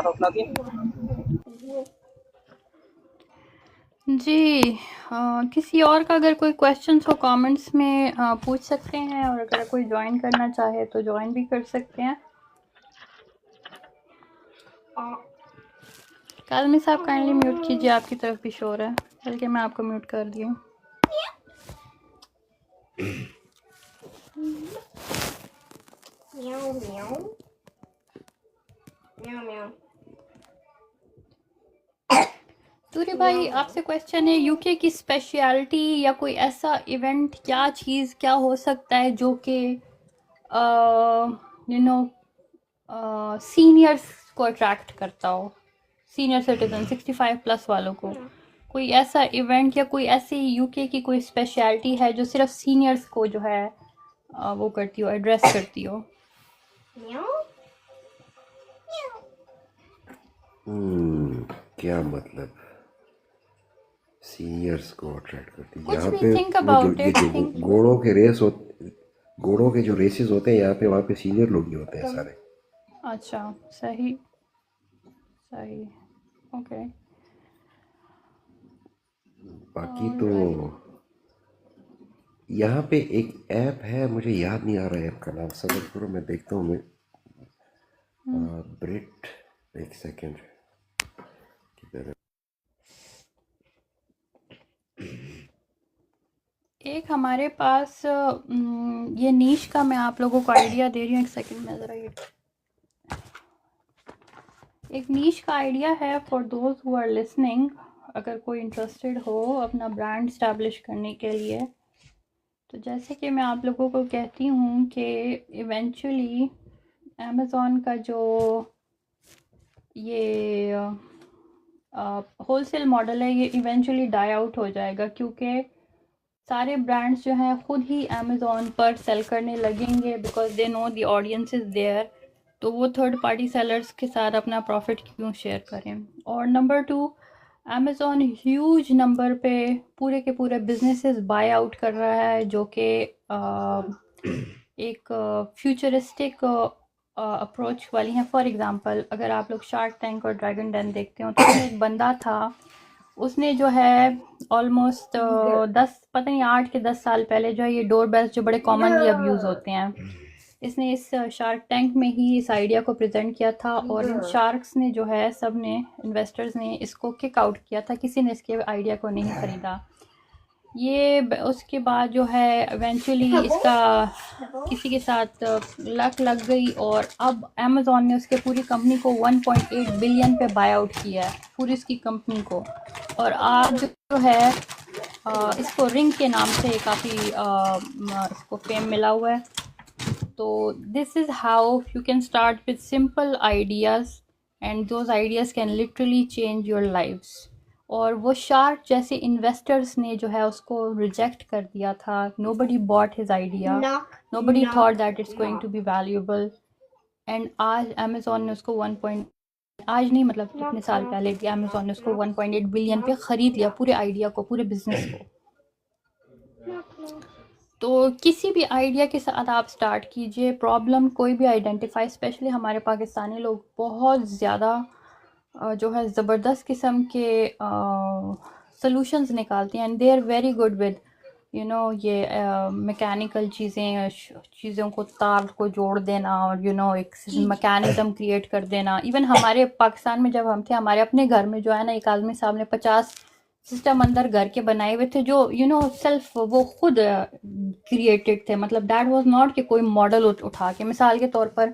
S7: 23 33
S1: जी किसी और का अगर कोई क्वेश्चंस हो कमेंट्स में पूछ सकते हैं, और अगर कोई ज्वाइन करना चाहे तो ज्वाइन भी कर सकते हैं। काज़मी साहब काइंडली म्यूट कीजिए, आपकी तरफ भी शोर है, बल्कि मैं आपको म्यूट कर दी हूँ।
S5: Meow meow. Meow meow.
S1: सूर्य भाई आपसे क्वेश्चन है, यूके की स्पेशलिटी या कोई ऐसा इवेंट, क्या चीज़ क्या हो सकता है जो कि यू नो सीनियर्स को अट्रैक्ट करता हो, सीनियर सिटीजन 65 प्लस वालों को। कोई ऐसा इवेंट या कोई ऐसी यूके की कोई स्पेशलिटी है जो सिर्फ सीनियर्स को जो है वो करती हो, एड्रेस करती हो।
S5: Meow.
S2: क्या मतलब सीनियर्स को अट्रैक्ट करती है?
S1: कुछ
S2: यहाँ
S1: भी
S2: पे
S1: think
S2: वो
S1: about
S2: ये
S1: it,
S2: जो
S1: think-
S2: घोड़ों के जो रेसेस होते हैं यहाँ पे, वहाँ पे सीनियर लोग ही होते हैं सारे।
S1: अच्छा सही सही, ओके।
S2: बाकी तो यहाँ पे एक ऐप है, मुझे याद नहीं आ रहा है ऐप का नाम, सबर करो मैं देखता हूँ। मैं ब्रिट, एक सेकेंड, किधर है?
S1: एक हमारे पास ये नीश का मैं आप लोगों को आइडिया दे रही हूँ, एक सेकंड में ज़रा। ये एक नीश का आइडिया है for those who are listening, अगर कोई इंटरेस्टेड हो अपना ब्रांड स्टैब्लिश करने के लिए। तो जैसे कि मैं आप लोगों को कहती हूँ कि इवेंचुअली अमेज़ॉन का जो ये होलसेल मॉडल है, ये इवेंचुअली डाई आउट हो जाएगा, क्योंकि सारे ब्रांड्स जो हैं ख़ुद ही अमेज़ॉन पर सेल करने लगेंगे, because they know the audience is there. तो वो थर्ड पार्टी सेलर्स के साथ अपना प्रॉफिट क्यों शेयर करें। और नंबर 2, अमेज़ॉन ह्यूज नंबर पे पूरे के पूरे बिजनेसेस बाय आउट कर रहा है, जो कि एक फ्यूचरिस्टिक अप्रोच वाली हैं। फॉर एग्जांपल अगर आप लोग शार्क टैंक और ड्रैगन डेन देखते हो, तो उसमें एक बंदा था, उसने जो है ऑलमोस्ट 10 पता नहीं 8 के 10 साल पहले जो है ये डोर बेल्स जो बड़े कॉमनली अब यूज़ होते हैं, इसने इस शार्क टैंक में ही इस आइडिया को प्रेजेंट किया था, और इन शार्क्स ने जो है सब ने, इन्वेस्टर्स ने इसको किक आउट किया था, किसी ने इसके आइडिया को नहीं ख़रीदा। ये उसके बाद जो है इवेंचुअली इसका किसी के साथ लक लग गई, और अब अमेज़ॉन ने उसके पूरी कंपनी को 1.8 बिलियन पे बाय आउट किया है, पूरी इसकी कंपनी को। और आज जो है इसको रिंग के नाम से काफ़ी इसको फेम मिला हुआ है। तो this is how you can start with simple ideas, and those ideas can literally change your lives. और वो शार्क जैसे इन्वेस्टर्स ने जो है उसको रिजेक्ट कर दिया था, nobody bought his idea, nobody thought that it's going to be valuable, and आज अमेज़ॉन ने उसको आज नहीं मतलब कितने साल पहले भी अमेज़ॉन ने उसको 1.8 बिलियन पे ख़रीद लिया, पूरे आइडिया को, पूरे बिजनेस को। तो किसी भी आइडिया के साथ आप स्टार्ट कीजिए, प्रॉब्लम कोई भी आइडेंटिफाई, स्पेशली हमारे पाकिस्तानी लोग बहुत ज़्यादा जो है ज़बरदस्त किस्म के सॉल्यूशंस निकालते हैं, and they are very good with you know ये मैकेनिकल चीज़ों को, तार को जोड़ देना, और एक मैकेनिज़्म क्रिएट कर देना। इवन हमारे पाकिस्तान में जब हम थे, हमारे अपने घर में जो है ना, एक आदमी साहब ने 50 सिस्टम अंदर घर के बनाए हुए थे जो सेल्फ वो खुद क्रिएटेड थे। मतलब दैट वाज नॉट कि कोई मॉडल उठा के, मिसाल के तौर पर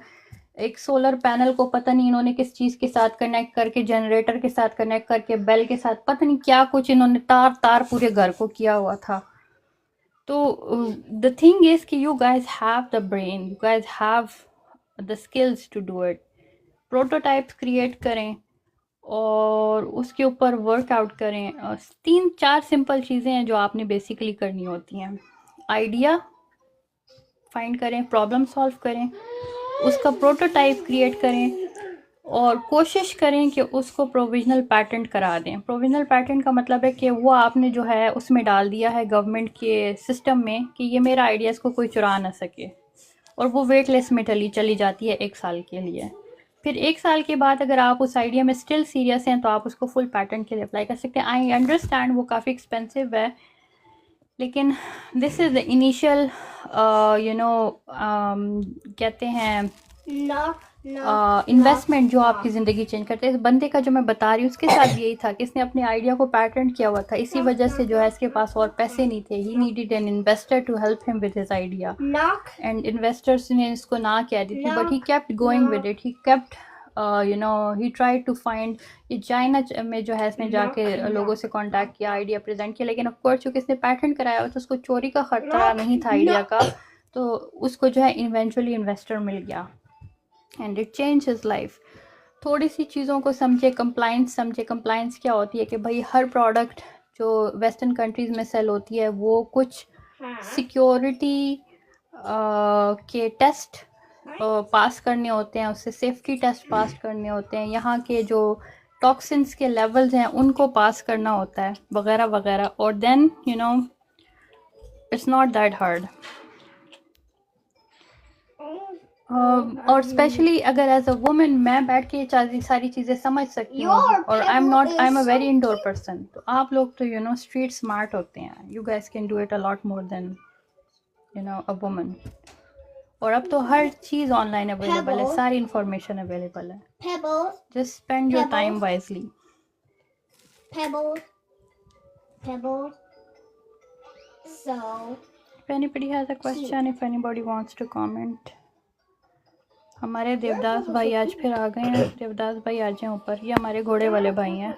S1: एक सोलर पैनल को पता नहीं इन्होंने किस चीज़ के साथ कनेक्ट करके, जनरेटर के साथ कनेक्ट करके, बेल के साथ, पता नहीं क्या कुछ इन्होंने तार तार पूरे घर को किया हुआ था। तो द थिंग इज कि you guys have the brain, you guys have the skills to do it. Prototypes create करें और उसके ऊपर वर्कआउट करें। 3-4 सिंपल चीज़ें हैं जो आपने बेसिकली करनी होती हैं। आइडिया फाइंड करें, प्रॉब्लम सॉल्व करें, उसका प्रोटोटाइप क्रिएट करें और कोशिश करें कि उसको प्रोविजनल पैटेंट करा दें। प्रोविजनल पैटेंट का मतलब है कि वो आपने जो है उसमें डाल दिया है गवर्नमेंट के सिस्टम में कि ये मेरा आइडिया, इसको कोई चुरा ना सके, और वो वेट लिस्ट में चली जाती है 1 साल के लिए। फिर 1 साल के बाद अगर आप उस आइडिया में स्टिल सीरियस हैं तो आप उसको फुल पैटेंट के लिए अप्लाई कर सकते हैं। आई अंडरस्टैंड वो काफ़ी एक्सपेंसिव है, लेकिन दिस इज़ द इनिशियल कहते हैं
S5: Knock, knock,
S1: इन्वेस्टमेंट जो
S5: knock.
S1: आपकी ज़िंदगी चेंज करते हैं। इस बंदे का जो मैं बता रही हूँ उसके साथ यही था कि इसने अपने आइडिया को पैटेंट किया हुआ था, इसी वजह से जो है इसके पास और पैसे नहीं थे। He needed an investor to help him with his idea,
S5: Knock.
S1: And investors ने इसको ना कह दी थी, but he kept going with it. He kept he tried to find. ये चाइना में जो है इसने जाके लोगों से कांटेक्ट किया, आइडिया प्रेजेंट किया, लेकिन ऑफकोर्स चूँकि इसने पैटेंट कराया हुआ तो उसको चोरी का खतरा नहीं था आइडिया का, तो उसको जो है इवेंचुअली इन्वेस्टर मिल गया and it change his life. थोड़ी सी चीज़ों को समझे, कंप्लाइंस समझे। कंप्लाइंस क्या होती है कि भाई हर प्रोडक्ट जो वेस्टर्न कंट्रीज़ में सेल होती है वो कुछ सिक्योरिटी के टेस्ट पास करने होते हैं, उससे सेफ्टी टेस्ट पास करने होते हैं, यहाँ के जो टॉक्सिन्स के लेवल्स हैं उनको पास करना होता है, वगैरह वगैरह। और then it's not that hard. और स्पेशली अगर एज अ वुमेन मैं बैठ के ये सारी चीज़ें समझ सकती हूँ,
S5: Your
S1: और I am
S5: pillow
S1: a
S5: is
S1: very
S5: so
S1: indoor person. तो आप लोग तो स्ट्रीट स्मार्ट होते हैं। You guys can do it a lot more than a woman. और अब तो हर चीज़ ऑनलाइन अवेलेबल है,
S5: Pebbles.
S1: सारी इंफॉर्मेशन अवेलेबल है।
S5: Pebbles,
S1: just spend your time
S5: Pebbles.
S1: Wisely.
S5: pebbles, pebbles. So
S1: If anybody has a question, if anybody wants to comment. हमारे देवदास भाई आज फिर आ गए हैं। देवदास भाई आ जाएं ऊपर। ये हमारे घोड़े वाले भाई हैं।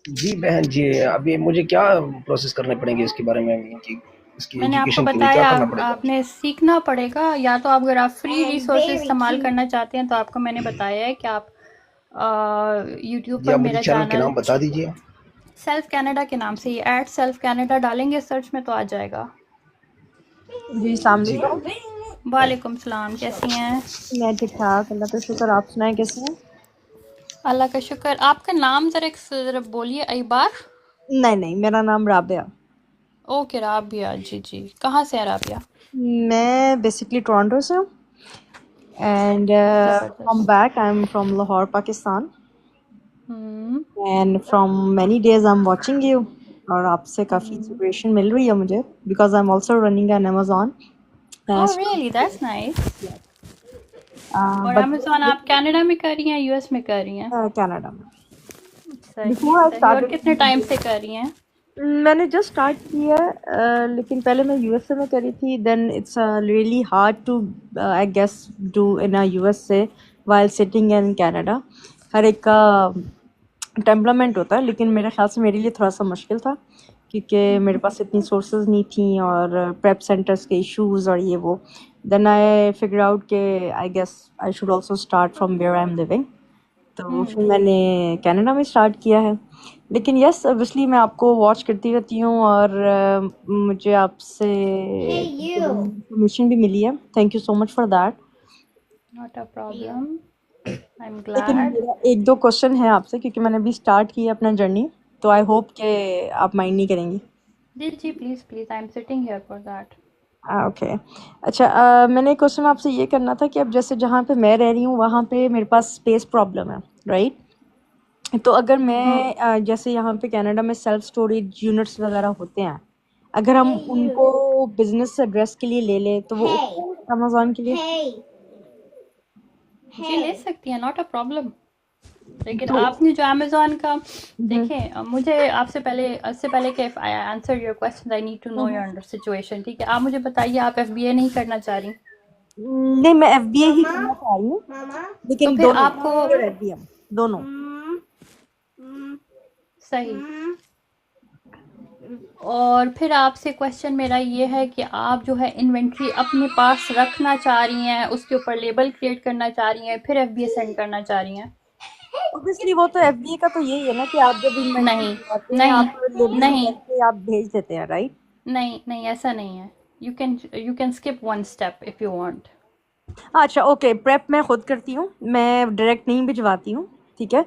S7: जी बहन जी, अभी मुझे क्या प्रोसेस करने पड़ेंगे इसके बारे में कि इसकी
S1: मैंने आपको
S7: एजुकेशन के लिए क्या
S1: बताया
S7: करना पड़ेगा?
S1: आपने सीखना पड़ेगा, या तो आप अगर आप फ्री
S5: And
S1: रिसोर्सेज
S5: very
S1: इस्तेमाल
S5: cute.
S1: करना चाहते हैं तो आपको मैंने बताया है कि आप यूट्यूब
S7: जी
S1: पर
S7: आप मुझे
S1: मेरा
S7: चैनल के
S1: चैनल
S7: नाम बता दीजिए।
S1: सेल्फ कनाडा के नाम से, ये @self-canada डालेंगे सर्च में तो आ जाएगा।
S8: जी अस्सलाम
S7: जी
S8: वालेकुम।
S1: वालेकुम सलाम, कैसी हैं?
S8: मैं ठीक ठाक, अल्लाह का शुक्र। आप सुनाएं कैसे हैं?
S1: अल्लाह का शुक्र। आपका नाम ज़रा बोलिए एक बार।
S8: नहीं, मेरा नाम राबिया।
S1: ओके राबिया, जी जी। कहाँ से है राबिया?
S8: मैं बेसिकली टोरंटो से हूँ एंड फ्रॉम
S1: ज़बरदस्त।
S8: Back I am from Lahore Pakistan
S1: hmm.
S8: And from many days I am watching you, और आपसे काफ़ी
S1: हम्म।
S8: इंस्पिरेशन मिल रही है मुझे because I am also running an Amazon
S1: oh really, that's nice. और
S8: बट
S1: अमेज़न आप कनाडा में कर रही हैं, यूएस में कर रही हैं?
S8: कनाडा में।
S1: सही
S8: बिफोर आई
S1: सही। और
S8: स्टार्टेड
S1: कितने टाइम से कर रही हैं?
S8: मैंने जस्ट स्टार्ट किया लेकिन पहले मैं यूएसए में करी थी। Then it's really hard to I guess do in a USA while sitting in Canada. हर एक का टेम्परामेंट होता है, लेकिन मेरे ख्याल से मेरे लिए थोड़ा सा मुश्किल था क्योंकि मेरे पास इतनी सोर्सेज नहीं थी और प्रेप सेंटर्स के इश्यूज और ये वो। देन आई फिगर आउट के I guess I should also start from where I am living, तो फिर मैंने कनाडा में स्टार्ट किया है। लेकिन यस ऑब्वियसली मैं आपको वॉच करती रहती हूँ और मुझे आपसे
S5: Hey you.
S8: इन्फॉर्मेशन भी मिली है। Thank you so much for that.
S1: Not a problem, I am
S8: लेकिन
S1: ग्लैड।
S8: मेरा एक दो क्वेश्चन है आपसे क्योंकि मैंने अभी स्टार्ट किया अपना जर्नी, तो आई होप कि आप माइंड नहीं करेंगी।
S1: जी जी, please please, I am sitting here for that.
S8: Okay अच्छा, मैंने क्वेश्चन आपसे ये करना था कि अब जैसे जहाँ पे मैं रह रही हूँ वहाँ पे मेरे पास स्पेस प्रॉब्लम है, राइट? तो अगर मैं जैसे यहाँ पे कनाडा में सेल्फ स्टोरेज यूनिट्स वगैरह होते हैं, अगर हम
S5: Hey you.
S8: उनको बिजनेस एड्रेस के लिए ले लें तो वो
S5: Hey.
S8: ओके अमेजोन के लिए?
S5: Hey.
S1: जी ले
S5: Hey.
S1: सकती हैं, नॉट अ प्रॉब्लम। लेकिन
S3: तो
S1: आपने जो अमेज़न का देखें, मुझे इससे पहले कि I answer your question, I need to know your situation, ठीक है? आप मुझे बताइए, आप एफबीए नहीं करना चाह रही?
S8: नहीं, मैं एफबीए ही करना चाह रही हूँ,
S5: Mama.
S1: तो
S8: लेकिन
S1: फिर
S8: दोनों
S1: आपको
S8: और एफबीए दोनों।
S1: सही। और फिर आपसे क्वेश्चन मेरा ये है कि आप जो है इन्वेंट्री अपने पास रखना चाह रही हैं, उसके ऊपर लेबल क्रिएट करना चाह रही हैं, फिर एफबीए सेंड करना चाह रही हैं?
S8: ऑब्वियसली वो तो एफबीए का तो यही है ना कि आप जब इन्वेंट्री
S1: नहीं,
S8: मंगवाते हैं
S1: नहीं,
S8: आप लेबलिंग
S1: नहीं,
S8: करके आप भेज देते हैं, राइट?
S1: नहीं, नहीं, ऐसा नहीं है। You can skip one step if you want.
S8: अच्छा, ओके, प्रेप मैं खुद करती हूँ, मैं डायरेक्ट नहीं भिजवाती हूँ, ठीक है?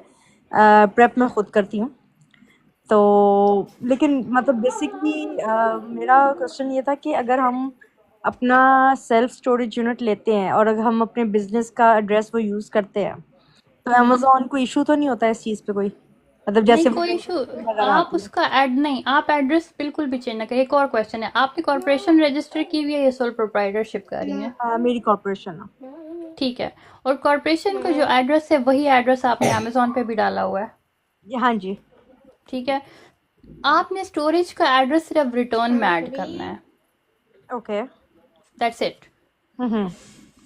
S8: प्रेप मैं खुद करती हूँ। तो लेकिन मतलब बेसिकली मेरा क्वेश्चन ये था कि अगर हम अपना सेल्फ स्टोरेज यूनिट लेते हैं और अगर हम अपने बिजनेस का एड्रेस वो यूज़ करते हैं तो अमेजोन को इशू तो नहीं होता इस चीज़ पे कोई, मतलब
S1: नहीं
S8: जैसे
S1: कोई इशू,
S8: वगैरह
S1: आप
S8: आती है?
S1: उसका ऐड नहीं, आप एड्रेस बिल्कुल भी चेंज ना करें। एक और क्वेश्चन है, आपने कॉर्पोरेशन रजिस्टर की हुई है या सोल प्रोप्राइटरशिप कर रही हैं?
S8: मेरी कॉर्पोरेशन है।
S1: ठीक है, और कॉर्पोरेशन का जो एड्रेस है वही एड्रेस आपने अमेजोन पे भी डाला हुआ है,
S8: हाँ जी।
S1: ठीक है? आपने स्टोरेज का एड्रेस सिर्फ रिटर्न में ऐड करना है,
S8: ओके।
S1: That's it.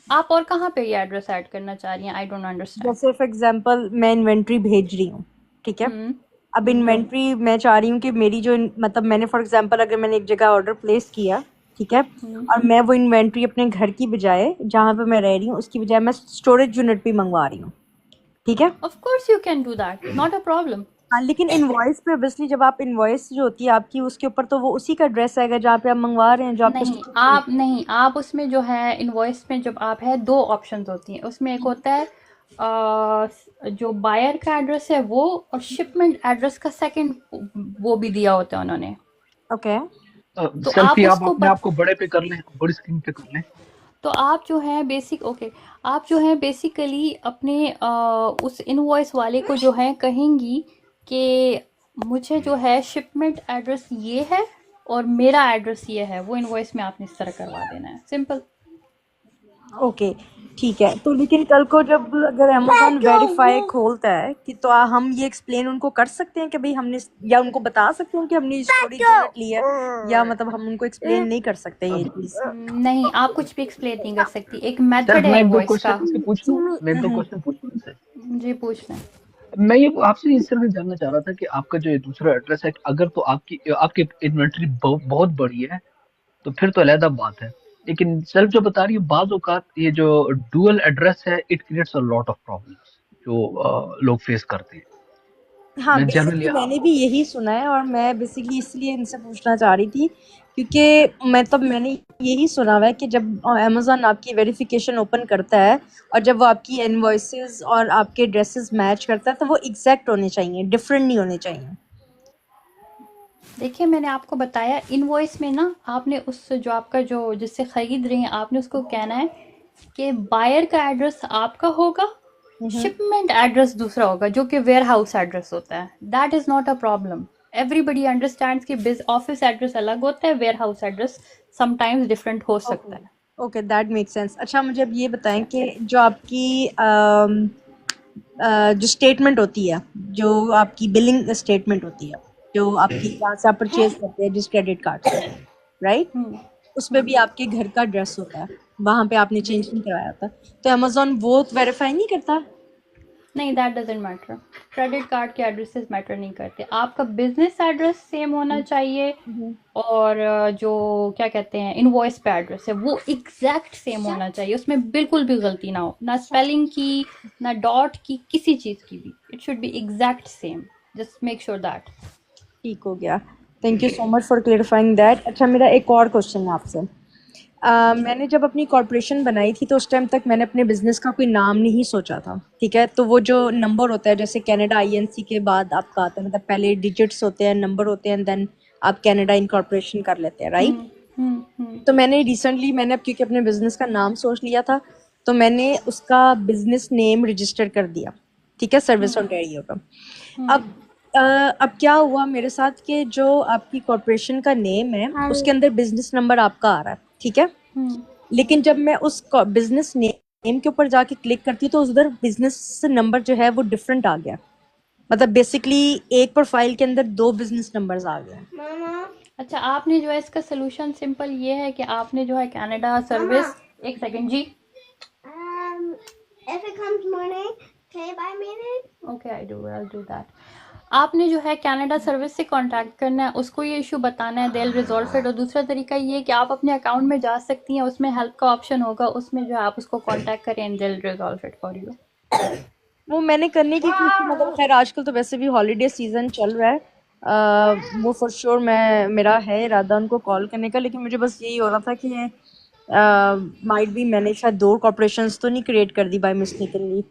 S1: आप और कहाँ पे ये एड्रेस ऐड करना चाह रही हैं? I don't understand.
S8: जैसे फॉर एग्जांपल मैं इन्वेंट्री भेज रही हूँ, ठीक है? अब इन्वेंट्री मैं चाह रही हूँ कि मेरी जो मतलब मैंने फॉर एग्जांपल अगर मैंने एक जगह ऑर्डर प्लेस किया, ठीक है, और मैं वो इन्वेंट्री अपने घर की बजाय जहाँ पे मैं रह रही हूँ उसकी बजाय मैं स्टोरेज यूनिट पे मंगवा रही हूँ, ठीक है?
S1: Of course you can do that, not a problem.
S8: हाँ, लेकिन इनवॉइस पे ऑब्वियसली जब आप इनवॉइस जो होती है आपकी उसके ऊपर तो वो उसी का एड्रेस आएगा जहाँ पे आप मंगवा रहे हैं, जो आपके
S1: नहीं, आप उसमें जो है इनवॉइस में जब आप है दो ऑप्शंस होती हैं उसमें। एक होता है जो बायर का एड्रेस है वो, और शिपमेंट एड्रेस का सेकंड वो भी दिया होता है उन्होंने।
S8: ओके।
S1: तो
S3: सेल्फी
S1: आप
S3: आप
S1: उसको
S3: अपने आप को बड़े पे कर लें, बड़ी स्क्रीन पे कर लें।
S1: तो आप जो है आप जो है बेसिकली अपने उस इनवॉइस वाले को जो है कहेंगी कि मुझे जो है शिपमेंट एड्रेस ये है और मेरा एड्रेस ये है, वो इनवॉइस में आपने इस तरह करवा देना है, सिंपल।
S8: ओके, ठीक है। तो लेकिन कल को जब अगर अमेजोन वेरीफाई खोलता है कि तो हम ये एक्सप्लेन उनको कर सकते हैं कि भाई हमने, या उनको बता सकते हैं कि हमने स्टोरेज यूनिट लिया है, या मतलब हम उनको एक्सप्लेन नहीं कर सकते ये चीज़?
S1: नहीं, आप कुछ भी एक्सप्लेन नहीं कर सकती। एक
S3: सर
S1: मेथड है
S3: मैं एक दो
S1: इनवॉइस का।
S3: क्वेश्चन पूछ लूं, मैं 2 क्वेश्चन पूछ लूं इनसे।
S1: जी पूछ लें।
S3: मैं ये आपसे इस तरह जानना चाह रहा था कि आपका जो ये दूसरा एड्रेस है, अगर तो आपकी इन्वेंटरी बहुत बड़ी है तो फिर तो अलग बात है, लेकिन सेल्फ जो बता रही है बाज़ औकात ये जो डुअल एड्रेस है it creates a lot of problems जो लोग फेस करते हैं।
S8: हाँ,
S3: मैं जनरली
S8: बेसिकली मैंने भी यही सुना है और मैं बेसिकली इसलिए इनसे पूछना चाह रही थी क्योंकि मैंने यही सुना हुआ है कि जब अमेजोन आपकी वेरिफिकेशन ओपन करता है और जब वो आपकी इनवॉइसेस और आपके ड्रेसेस मैच करता है तो वो एग्जैक्ट होने चाहिए, डिफरेंट नहीं होने चाहिए।
S1: देखिए मैंने आपको बताया इनवॉइस में ना, आपने उस जो आपका जो जिससे खरीद रही हैं आपने उसको कहना है कि बायर का एड्रेस आपका होगा, शिपमेंट एड्रेस दूसरा होगा जो कि वेयर हाउस एड्रेस होता है। That is not a problem, everybody understands कि ऑफिस एड्रेस अलग होता है, warehouse address sometimes different हो सकता है।
S8: Okay, that make sense. अच्छा, मुझे अब ये बताएं कि जो आपकी जो स्टेटमेंट होती है, जो आपकी बिलिंग स्टेटमेंट होती है, जो आपकी जहाँ से आप परचेज करते हैं जिस क्रेडिट कार्ड से, राइट, उसमें भी आपके घर का एड्रेस होता है, वहाँ पे आपने चेंज नहीं करवाया होता, तो अमेजोन वो वेरीफाई नहीं करता?
S1: नहीं, that doesn't matter. Credit card के एड्रेसेस मैटर नहीं करते, आपका बिजनेस एड्रेस सेम होना चाहिए और जो क्या कहते हैं इनवॉइस पे एड्रेस है वो एग्जैक्ट सेम होना चाहिए, उसमें बिल्कुल भी गलती ना हो, ना स्पेलिंग की ना डॉट की, किसी चीज़ की भी। It should be exact same, just make sure that.
S8: ठीक हो गया, thank you so much for clarifying that. अच्छा, मेरा एक और क्वेश्चन है आपसे। मैंने जब अपनी कॉर्पोरेशन बनाई थी तो उस टाइम तक मैंने अपने बिजनेस का कोई नाम नहीं सोचा था, ठीक है? तो वो जो नंबर होता है जैसे कनाडा आईएनसी के बाद आपका आता है, मतलब पहले डिजिट्स होते हैं, नंबर होते हैं, देन आप कनाडा इनकॉर्पोरेशन कर लेते हैं, राइट? तो मैंने रिसेंटली अब क्योंकि अपने बिजनेस का नाम सोच लिया था तो मैंने उसका बिजनेस नेम रजिस्टर कर दिया, ठीक है, सर्विस ओंटारियो का। अब क्या हुआ मेरे साथ कि जो आपकी कॉर्पोरेशन का नेम है उसके अंदर बिजनेस नंबर आपका आ रहा है, ठीक है, लेकिन जब मैं उस बिजनेस नेम नेम के ऊपर जाके क्लिक करती हूँ तो उधर बिजनेस नंबर जो है वो डिफरेंट आ गया। मतलब बेसिकली एक प्रोफाइल के अंदर 2 बिजनेस नंबर्स आ गए।
S5: Mama,
S1: अच्छा, आपने जो है इसका सोल्यूशन सिंपल ये है कि आपने जो है कनाडा सर्विस, एक सेकंड जी,
S5: if it comes morning, can you buy me it?
S1: Okay I do that. आपने जो है कनाडा सर्विस से कांटेक्ट करना है, उसको ये इशू बताना है, दे विल रिजॉल्व इट। और दूसरा तरीका ये है कि आप अपने अकाउंट में जा सकती हैं, उसमें हेल्प का ऑप्शन होगा, उसमें जो है आप उसको कांटेक्ट करें and they will resolve it for you.
S8: वो मैंने करने की कोशिश, मतलब खैर आजकल तो वैसे भी हॉलीडे सीजन चल रहा है, वो फॉर श्योर मेरा है इरादा उनको कॉल करने का, लेकिन मुझे बस यही हो रहा था कि माइट भी मैंने शायद 2 कॉर्पोरेशंस तो नहीं क्रिएट कर दी बाय मिस्टेकनली,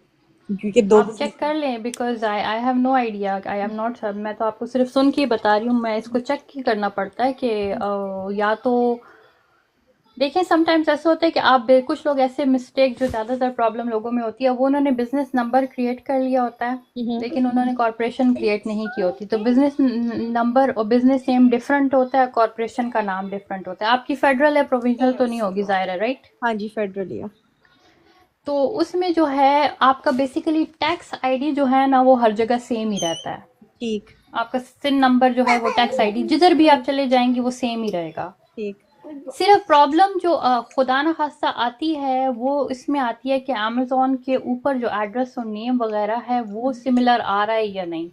S8: क्योंकि 2
S1: आप चेक कर लें, because I have no idea, I am not, मैं तो आपको सिर्फ सुन के ही बता रही हूँ, मैं इसको चेक ही करना पड़ता है कि या तो देखें, समटाइम्स ऐसा होता है कि आप कुछ लोग ऐसे मिस्टेक जो ज़्यादातर प्रॉब्लम लोगों में होती है, वो उन्होंने बिजनेस नंबर क्रिएट कर लिया होता है, लेकिन उन्होंने कॉर्पोरेशन क्रिएट नहीं की होती। तो बिजनेस नंबर और बिजनेस नेम डिफरेंट होता है, कॉर्पोरेशन का नाम डिफरेंट होता है। आपकी फेडरल है, प्रोविंशियल तो नहीं होगी, ज़ाहिर है, राइट?
S8: हाँ जी, फेडरल है।
S1: तो उसमें जो है आपका बेसिकली टैक्स आईडी जो है ना, वो हर जगह सेम ही रहता है।
S8: ठीक
S1: आपका सिन नंबर जो है वो टैक्स आईडी जिधर भी आप चले जाएंगे वो सेम ही रहेगा।
S8: ठीक।
S1: सिर्फ प्रॉब्लम जो खुदा न खास्ता आती है वो इसमें आती है कि अमेज़न के ऊपर जो एड्रेस और नेम वगैरह है वो सिमिलर आ रहा है या नहीं,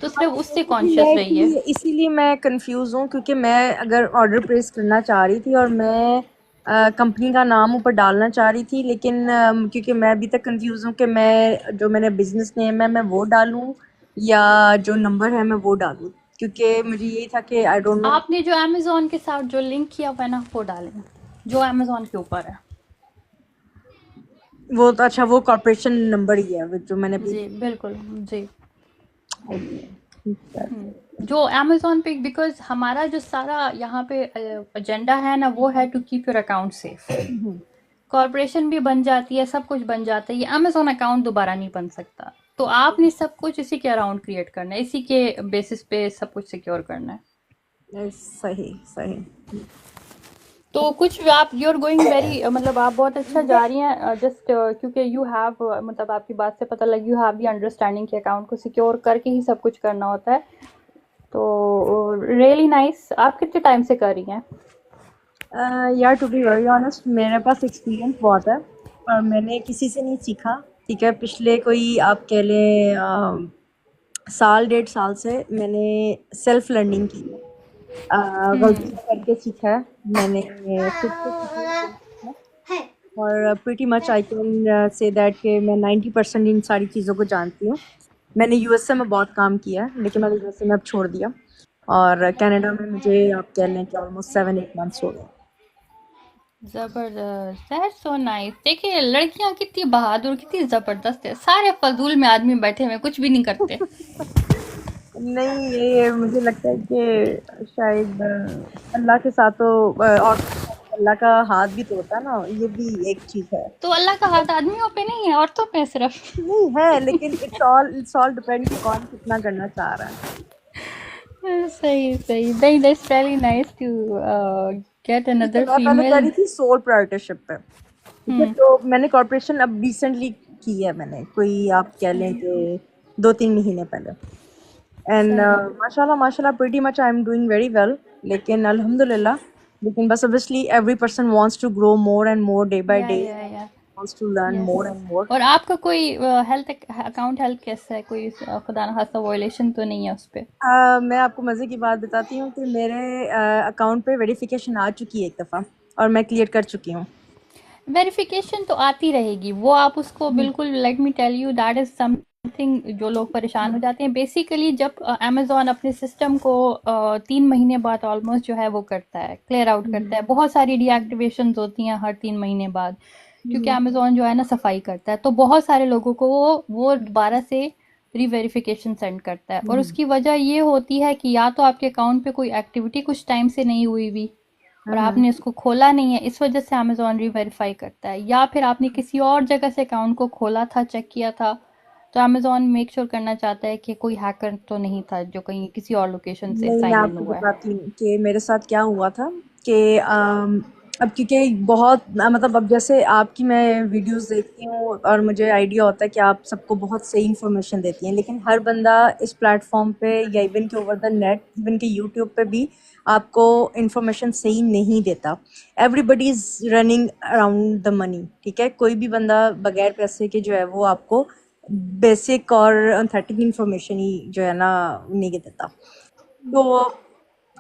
S1: तो सिर्फ उससे कॉन्शियस रहिए।
S8: इसीलिए मैं कंफ्यूज हूँ, क्योंकि मैं अगर ऑर्डर प्लेस करना चाह रही थी और मैं कंपनी का नाम ऊपर डालना चाह रही थी, लेकिन क्योंकि मैं अभी तक कंफ्यूज हूँ कि मैं जो मैंने बिजनेस नेम है मैं वो डालूँ या जो नंबर है मैं वो डालूँ, क्योंकि मुझे यही था कि आई डोंट नो।
S1: आपने जो अमेज़न के साथ जो लिंक किया हुआ है ना वो डालें, जो अमेज़न के ऊपर है
S8: वो तो अच्छा, वो कॉर्पोरेशन नंबर ही है जो मैंने
S1: जी, बिल्कुल जी। जो अमेज़न पे, बिकॉज हमारा जो सारा यहाँ पे एजेंडा है ना वो है to keep your account safe. Corporation भी बन जाती है, सब कुछ बन जाता है, ये अमेज़न अकाउंट दोबारा नहीं बन सकता। तो आपने सब कुछ इसी के अराउंड क्रिएट करना है, इसी के बेसिस पे सब कुछ सिक्योर करना है।
S8: सही सही।
S1: तो कुछ आप यू आर गोइंग वेरी, मतलब आप बहुत अच्छा जा रही हैं, जस्ट क्योंकि यू हैव, मतलब आपकी बात से पता लगी यू हैव द अंडरस्टैंडिंग कि अकाउंट को सिक्योर करके ही सब कुछ करना होता है। तो रियली नाइस। आप कितने टाइम से कर रही हैं?
S8: यार टू बी वेरी ऑनेस्ट, मेरे पास एक्सपीरियंस बहुत है और मैंने किसी से नहीं सीखा, ठीक है। पिछले कोई आप कह लें 1.5 साल से मैंने सेल्फ लर्निंग की है, गलती करके सीखा है मैंने खुद से सीखा है। और pretty much I can say that कि मैं 90% इन सारी चीज़ों को जानती हूँ। मैंने यूएसए में बहुत काम किया है, लेकिन मैंने यूएसए में अब छोड़ दिया, और कनाडा में मुझे आप कह लें कि ऑलमोस्ट 7-8 मंथ्स हो गए।
S1: जबरदस्त, दैट्स सो नाइस। देखिए लड़कियां कितनी बहादुर, कितनी जबरदस्त है, सारे फजूल में आदमी बैठे हुए कुछ भी नहीं करते।
S8: नहीं, ये मुझे लगता है कि शायद अल्लाह के साथ तो और अल्लाह का हाथ भी तो होता है ना, ये भी एक चीज़ है।
S1: तो अल्लाह का हाथ आदमियों पे नहीं है, औरतों पे सिर्फ।
S8: नहीं है, लेकिन इट्स ऑल डिपेंड कि कौन कितना करना चाह रहा है।
S1: सही सही, नहीं that's really nice to get another
S8: मैं पहले करी
S1: फीमेल।
S8: थी सोल प्रोप्राइटरशिप पे, ठीक है, तो मैंने कॉर्पोरेशन अब रिसेंटली की है, मैंने कोई आप कह लें कि 2-3 महीने पहले। एंड माशाल्लाह pretty much I am doing very well, लेकिन अल्हम्दुलिल्लाह, लेकिन बस obviously every person wants to grow more and more day by day, wants to learn more and more.
S1: और आपका कोई हेल्थ अकाउंट हेल्थ कैसा है? कोई खुदा न खास्ता वायलेशन तो नहीं है उस पे?
S8: मैं आपको मज़े की बात बताती हूँ कि मेरे अकाउंट पे वेरिफिकेशन आ चुकी है एक दफ़ा और मैं क्लियर कर चुकी हूँ।
S1: वेरिफिकेशन तो आती रहेगी, वो आप उसको बिल्कुल, let me tell you that is something जो लोग परेशान हो जाते हैं। बेसिकली जब अमेज़न अपने सिस्टम को 3 महीने बाद ऑलमोस्ट जो है वो करता है, क्लियर आउट करता है, बहुत सारी डीएक्टिवेशन होती हैं हर 3 महीने बाद, क्योंकि अमेज़न जो है ना सफाई करता है, तो बहुत सारे लोगों को वो दोबारा से रीवेरिफिकेशन सेंड करता है। और उसकी वजह ये होती है कि या तो आपके अकाउंट पे कोई एक्टिविटी कुछ टाइम से नहीं हुई हुई और आपने इसको खोला नहीं है, इस वजह से अमेज़न रीवेरीफाई करता है, या फिर आपने किसी और जगह से अकाउंट को खोला था, चेक किया था, तो अमेज़न मेक श्योर करना चाहता है कि कोई हैकर तो नहीं था जो कहीं किसी और लोकेशन से
S8: मैं
S1: साइन इन
S8: आपको
S1: हुआ है।
S8: बताती हूँ कि मेरे साथ क्या हुआ था कि अब क्योंकि बहुत मतलब अब जैसे आपकी मैं वीडियोस देखती हूँ और मुझे आइडिया होता है कि आप सबको बहुत सही इन्फॉर्मेशन देती हैं, लेकिन हर बंदा इस प्लेटफॉर्म पे या इवन के ओवर द नेट, इवन के यूट्यूब पे भी आपको इन्फॉर्मेशन सही नहीं देता। Everybody is running around the money, ठीक है? कोई भी बंदा बगैर पैसे के जो है वो आपको बेसिक और ऑथेंटिक इन्फॉर्मेशन ही जो है ना नहीं देता। तो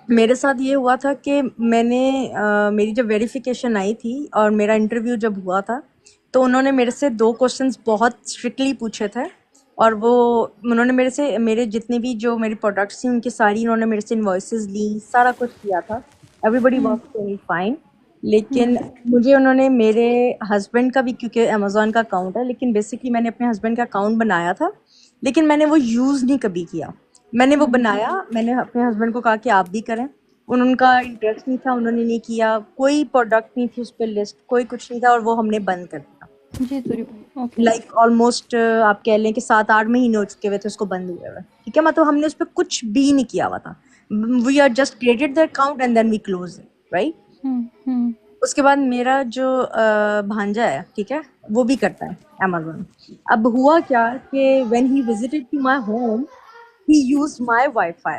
S8: मेरे साथ ये हुआ था कि मेरी जब वेरिफिकेशन आई थी और मेरा इंटरव्यू जब हुआ था, तो उन्होंने मेरे से 2 क्वेश्चंस बहुत स्ट्रिक्टली पूछे थे और उन्होंने मेरे से मेरे जितने भी जो मेरे प्रोडक्ट्स थी उनकी सारी उन्होंने मेरे से इनवॉइसेस ली, सारा कुछ किया था। Everybody was very fine. लेकिन मुझे उन्होंने मेरे हस्बैंड का भी, क्योंकि अमेज़न का अकाउंट है, लेकिन बेसिकली मैंने अपने हस्बैंड का अकाउंट बनाया था, लेकिन मैंने वो यूज़ नहीं कभी किया। मैंने वो बनाया, मैंने अपने हस्बैंड को कहा कि आप भी करें, उनका इंटरेस्ट नहीं था, उन्होंने नहीं किया, कोई प्रोडक्ट नहीं थी उस पे लिस्ट, कोई कुछ नहीं था और वो हमने बंद कर दिया।
S1: जी सूरी भाई, ओके।
S8: लाइक ऑलमोस्ट आप कह लें कि 7-8 महीने हो चुके हुए थे उसको बंद हुए हुए, ठीक है? मतलब हमने उस पे कुछ भी नहीं किया हुआ था। We are just created the account and then we close it, right?
S1: Hmm.
S8: उसके बाद मेरा जो भांजा है, ठीक है, वो भी करता है अमेज़न। अब हुआ क्या कि when he visited to my home, he used my Wi-Fi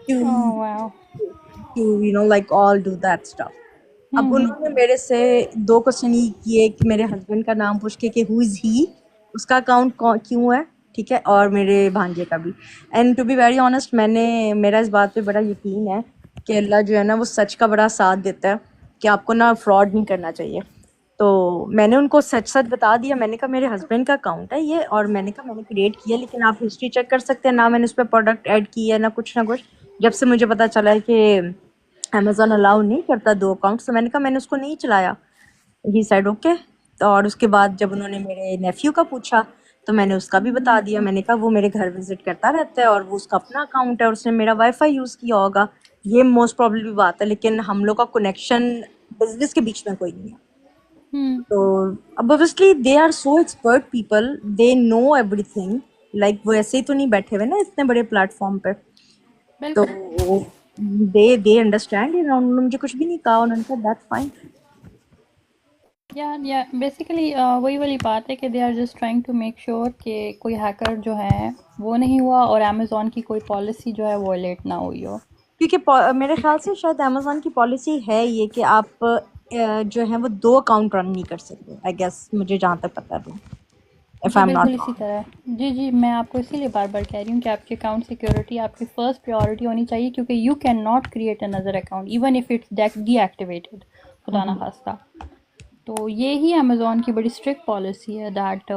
S8: to
S1: oh wow.
S8: like all do that stuff. अब उन्होंने मेरे से 2 क्वेश्चन ही किए कि मेरे हस्बैंड का नाम पूछ के कि हु इज ही, उसका अकाउंट क्यों है, ठीक है, और मेरे भांजे का भी। And to be very honest, मेरा इस बात पे बड़ा यकीन है कि अल्लाह जो है ना वो सच का बड़ा साथ देता है कि आपको ना फ्रॉड नहीं करना चाहिए। तो मैंने उनको सच सच बता दिया, मैंने कहा मेरे हस्बैंड का अकाउंट है ये, और मैंने कहा मैंने क्रिएट किया, लेकिन आप हिस्ट्री चेक कर सकते हैं ना, मैंने उस पर प्रोडक्ट ऐड की है ना कुछ। जब से मुझे पता चला है कि अमेज़न अलाउ नहीं करता 2 अकाउंट्स, तो मैंने कहा मैंने उसको नहीं चलाया। He said okay. तो और उसके बाद जब उन्होंने मेरे नेफ्यू का पूछा तो मैंने उसका भी बता दिया। मैंने कहा वो मेरे घर विजिट करता रहता है और वो उसका अपना अकाउंट है और उसने मेरा वाईफाई यूज़ किया होगा, ये मोस्ट प्रॉब्लली बात है, लेकिन हम लोग का कनेक्शन बिजनेस के बीच में कोई नहीं है। तो अब obviously they are so expert people, they know everything, like वो ऐसे ही तो नहीं बैठे हुए ना इतने बड़े प्लेटफॉर्म पे। तो
S1: बिल्कुल।
S8: दे अंडरस्टैंड, उन्होंने मुझे कुछ भी नहीं कहा, उन्होंने कहा दैट्स फाइन।
S1: या बेसिकली वही वाली बात है कि they are just trying to make sure कि कोई हैकर जो है वो नहीं हुआ और अमेज़न की कोई पॉलिसी जो है वॉयलेट ना हुई हो।
S8: क्योंकि मेरे ख्याल से शायद अमेज़न की पॉलिसी है ये कि आप जो है वो 2 अकाउंट रन नहीं कर सकते, आई गेस, मुझे जहाँ तक पता है, तो इफ
S1: जी
S8: आई एम
S1: बिल्कुल
S8: नॉट
S1: इसी
S8: रॉन्ग।
S1: तरह। जी मैं आपको इसीलिए बार बार कह रही हूँ कि आपकी अकाउंट सिक्योरिटी आपकी फ़र्स्ट प्रायोरिटी होनी चाहिए, क्योंकि you can not create another account even if it's deactivated, खुदा ना खास्ता। तो ये ही अमेज़न की बड़ी स्ट्रिक्ट पॉलिसी है that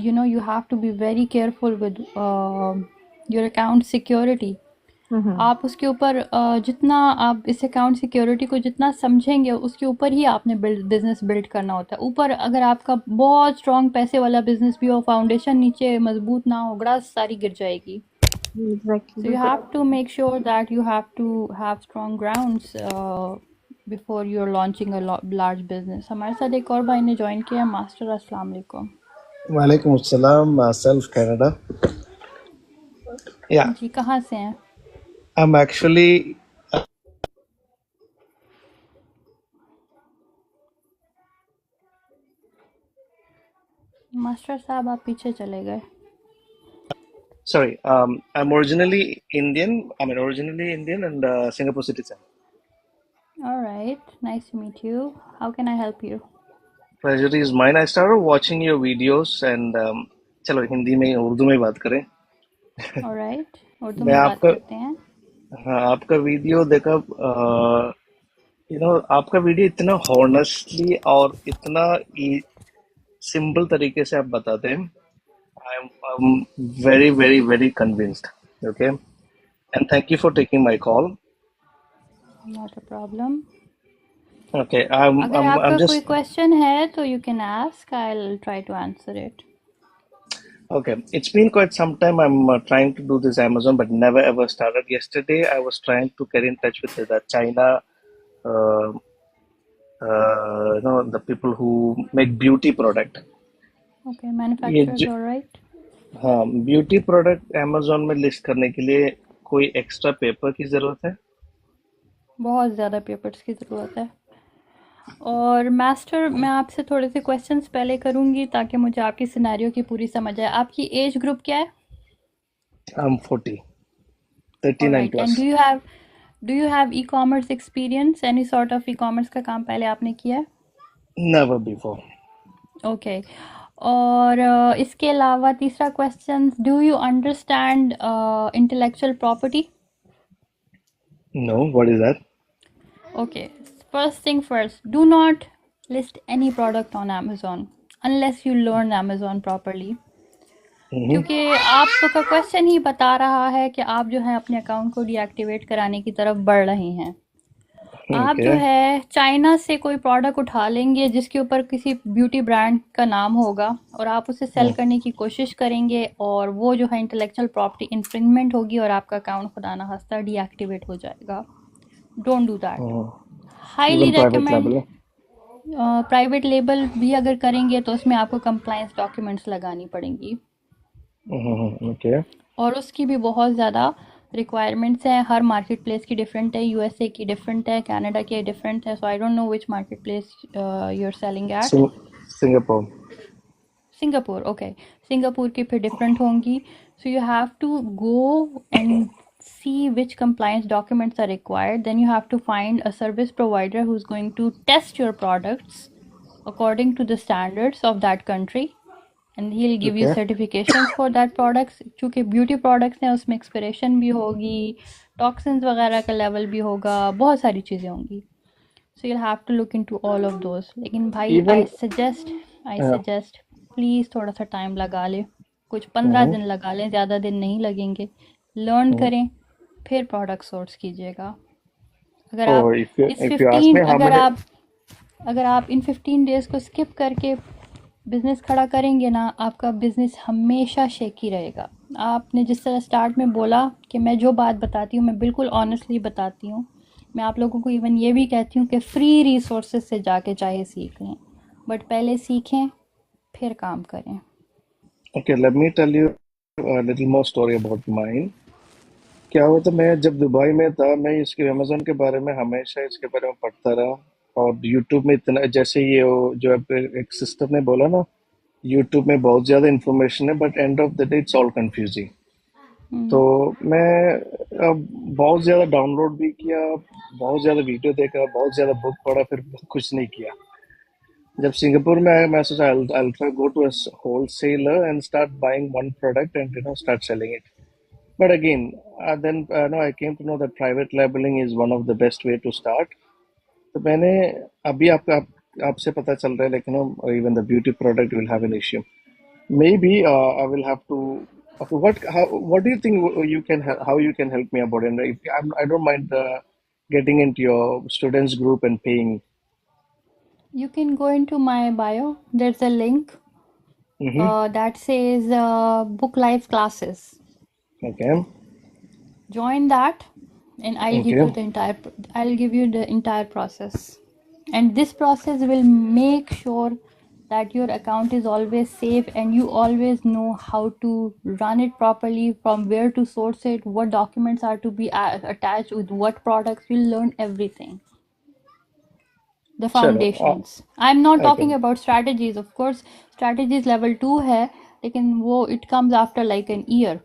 S1: you have to be very careful with your account security. आप उसके ऊपर जितना आप इस अकाउंट सिक्योरिटी को जितना समझेंगे उसके ऊपर ही आपने बिजनेस बिल्ड करना होता है। ऊपर अगर आपका बहुत स्ट्रॉन्ग पैसे वाला बिजनेस भी हो, फाउंडेशन नीचे मजबूत ना हो, ग्रास सारी गिर जाएगी।
S8: एग्जैक्टली,
S1: So you
S8: बिल्कुल।
S1: have to make sure that you have to have strong grounds before you're launching a large business. हमारे साथ एक और भाई ने ज्वाइन किया, मास्टर। अस्सलाम वालेकुम।
S9: Walaikum Assalam, myself Canada. Yeah,
S1: जी कहाँ से हैं?
S9: I'm actually
S1: मास्टर साहब आप पीछे चले गए।
S9: sorry. I'm originally Indian. I mean, originally Indian and Singapore citizen.
S1: All right, nice to meet you. How can I help you?
S9: Pleasure is mine. I started watching your videos and चलो हिंदी में उर्दू में बात करें.
S1: All right, Urdu
S9: मैं
S1: में बात
S9: आपका
S1: करते हैं।
S9: हाँ आपका वीडियो देखा आपका वीडियो इतना हॉनेस्टली और इतना सिंपल तरीके से आप बताते हैं. I'm very very very convinced. Okay, and thank you for taking my call.
S1: Not a problem.
S9: Okay,
S1: अगर
S9: I'm
S1: आपका कोई
S9: just
S1: क्वेश्चन है तो you can ask. I'll try to answer it.
S9: okay. It's been quite some time. I'm trying to do this Amazon, but never ever started. Yesterday, I was trying to get in touch with the China, uh, the people who make beauty product.
S1: Okay,
S9: ये
S1: manufacturers,
S9: जो
S1: all right.
S9: हाँ beauty product Amazon में list करने के लिए कोई extra paper की जरूरत है?
S1: बहुत ज़्यादा पेपर्स की ज़रूरत है। और मास्टर, मैं आपसे थोड़े से क्वेश्चंस पहले करूँगी ताकि मुझे आपकी सिनेरियो की पूरी समझ आए। आपकी एज ग्रुप क्या है?
S9: I'm 40, 39
S1: alright, and
S9: plus.
S1: Do you have e commerce experience? Any sort of e commerce का काम पहले आपने किया है?
S9: Never before.
S1: ओके। और इसके अलावा तीसरा question, do you understand intellectual property?
S9: No, what is that?
S1: Okay, first thing first, do not list any product on Amazon unless you learn Amazon properly. क्योंकि आपका क्वेश्चन ही बता रहा है कि आप जो है अपने अकाउंट को डीएक्टिवेट कराने की तरफ बढ़ रहे हैं। आप जो
S9: Okay.
S1: है चाइना से कोई प्रोडक्ट उठा लेंगे जिसके ऊपर किसी ब्यूटी ब्रांड का नाम होगा और आप उसे सेल करने की कोशिश करेंगे और वो जो है इंटेलेक्चुअल प्रॉपर्टी इन्फ्रिंजमेंट होगी और आपका अकाउंट खुदा ना खास्ता डीएक्टिवेट हो जाएगा। Don't do that. Highly
S9: Even private
S1: recommend.
S9: label.
S1: Private label भी अगर करेंगे तो उसमें आपको कंप्लायंस डॉक्यूमेंट्स लगानी पड़ेंगी
S9: Okay.
S1: और उसकी भी बहुत ज़्यादा रिक्वायरमेंट्स हैं। हर मार्केट प्लेस की डिफरेंट है, यूएसए की डिफरेंट है, कनाडा की डिफरेंट है। So I don't know which market place you are selling at.
S9: Singapore.
S1: Singapore, okay. Singapore की फिर डिफरेंट होंगी। So you have to go and see which compliance documents are required. Then you have to find a service provider who's going to test your products according to the standards of that country, and he'll give you
S9: Okay.
S1: certifications for that products. क्योंकि beauty products हैं उसमें expiration भी होगी, toxins वगैरह का level भी होगा, बहुत सारी चीज़ें होंगी। So you'll have to look into all of those. लेकिन भाई I
S9: Even
S1: suggest प्लीज़ थोड़ा सा टाइम लगा ले, कुछ 15 दिन लगा लें, ज़्यादा दिन नहीं लगेंगे। लर्न करें, फिर प्रोडक्ट सोर्स कीजिएगा। अगर आप
S9: if you ask me how many,
S1: अगर आप इन 15 डेज़ को स्किप करके बिज़नेस खड़ा करेंगे ना, आपका बिज़नेस हमेशा शेकी रहेगा। आपने जिस तरह स्टार्ट में बोला कि मैं जो बात बताती हूँ मैं बिल्कुल ऑनेस्टली बताती हूँ। मैं आप लोगों को इवन ये भी कहती हूँ कि फ्री रिसोर्सेज से जाके चाहे सीख लें, बट पहले सीखें फिर काम करें।
S9: okay, let me tell you a little more story about mine. क्या हुआ था, मैं जब दुबई में था, मैं इसके अमेजोन के बारे में हमेशा इसके बारे में पढ़ता रहा और यूट्यूब में इतना, जैसे ये जो एक सिस्टर ने बोला ना, यूट्यूब में बहुत ज़्यादा इन्फॉर्मेशन है but end of the day it's all confusing. तो मैं अब बहुत ज़्यादा डाउनलोड भी किया, बहुत ज़्यादा वीडियो देखा, बहुत ज़्यादा बुक पढ़ा, फिर कुछ नहीं किया। जब सिंगापुर में आया मैं सोचा I'll try go to a wholesaler and start buying one product and start selling it. But again, then no, I came to know that private labeling is one of the best way to start. तो मैंने अभी आपसे पता चल रहा है, लेकिन even the beauty product will have an issue. Maybe I will have to. Okay, what do you think how you can help me about it? I don't mind getting into your students group and paying.
S1: You can go into my bio. There's a link that says book live classes.
S9: Okay.
S1: Join that and I'll give you the entire process. And this process will make sure that your account is always safe and you always know how to run it properly, from where to source it, what documents are to be attached with what products. You'll learn everything. The foundations. I'm not talking about strategies. Of course, strategies level 2 है, लेकिन वो it comes after like an year.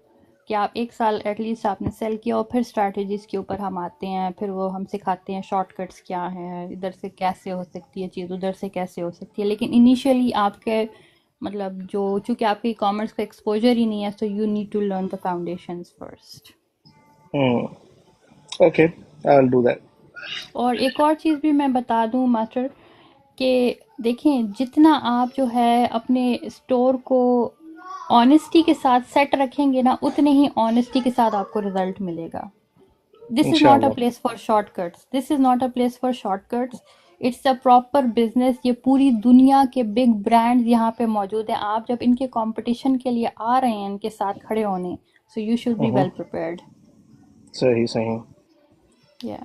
S1: कि आप एक साल at least आपने cell किया और फिर स्ट्रैटेजीज के ऊपर हम आते हैं, फिर वो हम सिखाते हैं शॉर्टकट्स क्या हैं, इधर से कैसे हो सकती है चीज़, उधर से कैसे हो सकती है। लेकिन इनिशियली आपके मतलब जो चूँकि आपके ई कॉमर्स का एक्सपोजर ही नहीं है, so you need to learn the foundations first.
S9: Okay, I will do that.
S1: और एक और चीज़ भी मैं बता दूं मास्टर कि देखें, जितना आप जो है अपने स्टोर को ऑनेस्टी के साथ सेट रखेंगे ना, उतने ही ऑनेस्टी के साथ आपको रिजल्ट मिलेगा। This is not a place for shortcuts, this is not a place for shortcuts, it's a proper business. ये पूरी दुनिया के बिग ब्रांड्स यहाँ पे मौजूद हैं। आप जब इनके कंपटीशन के लिए आ रहे हैं इनके साथ खड़े होने, so you should be well prepared.
S9: सही
S1: या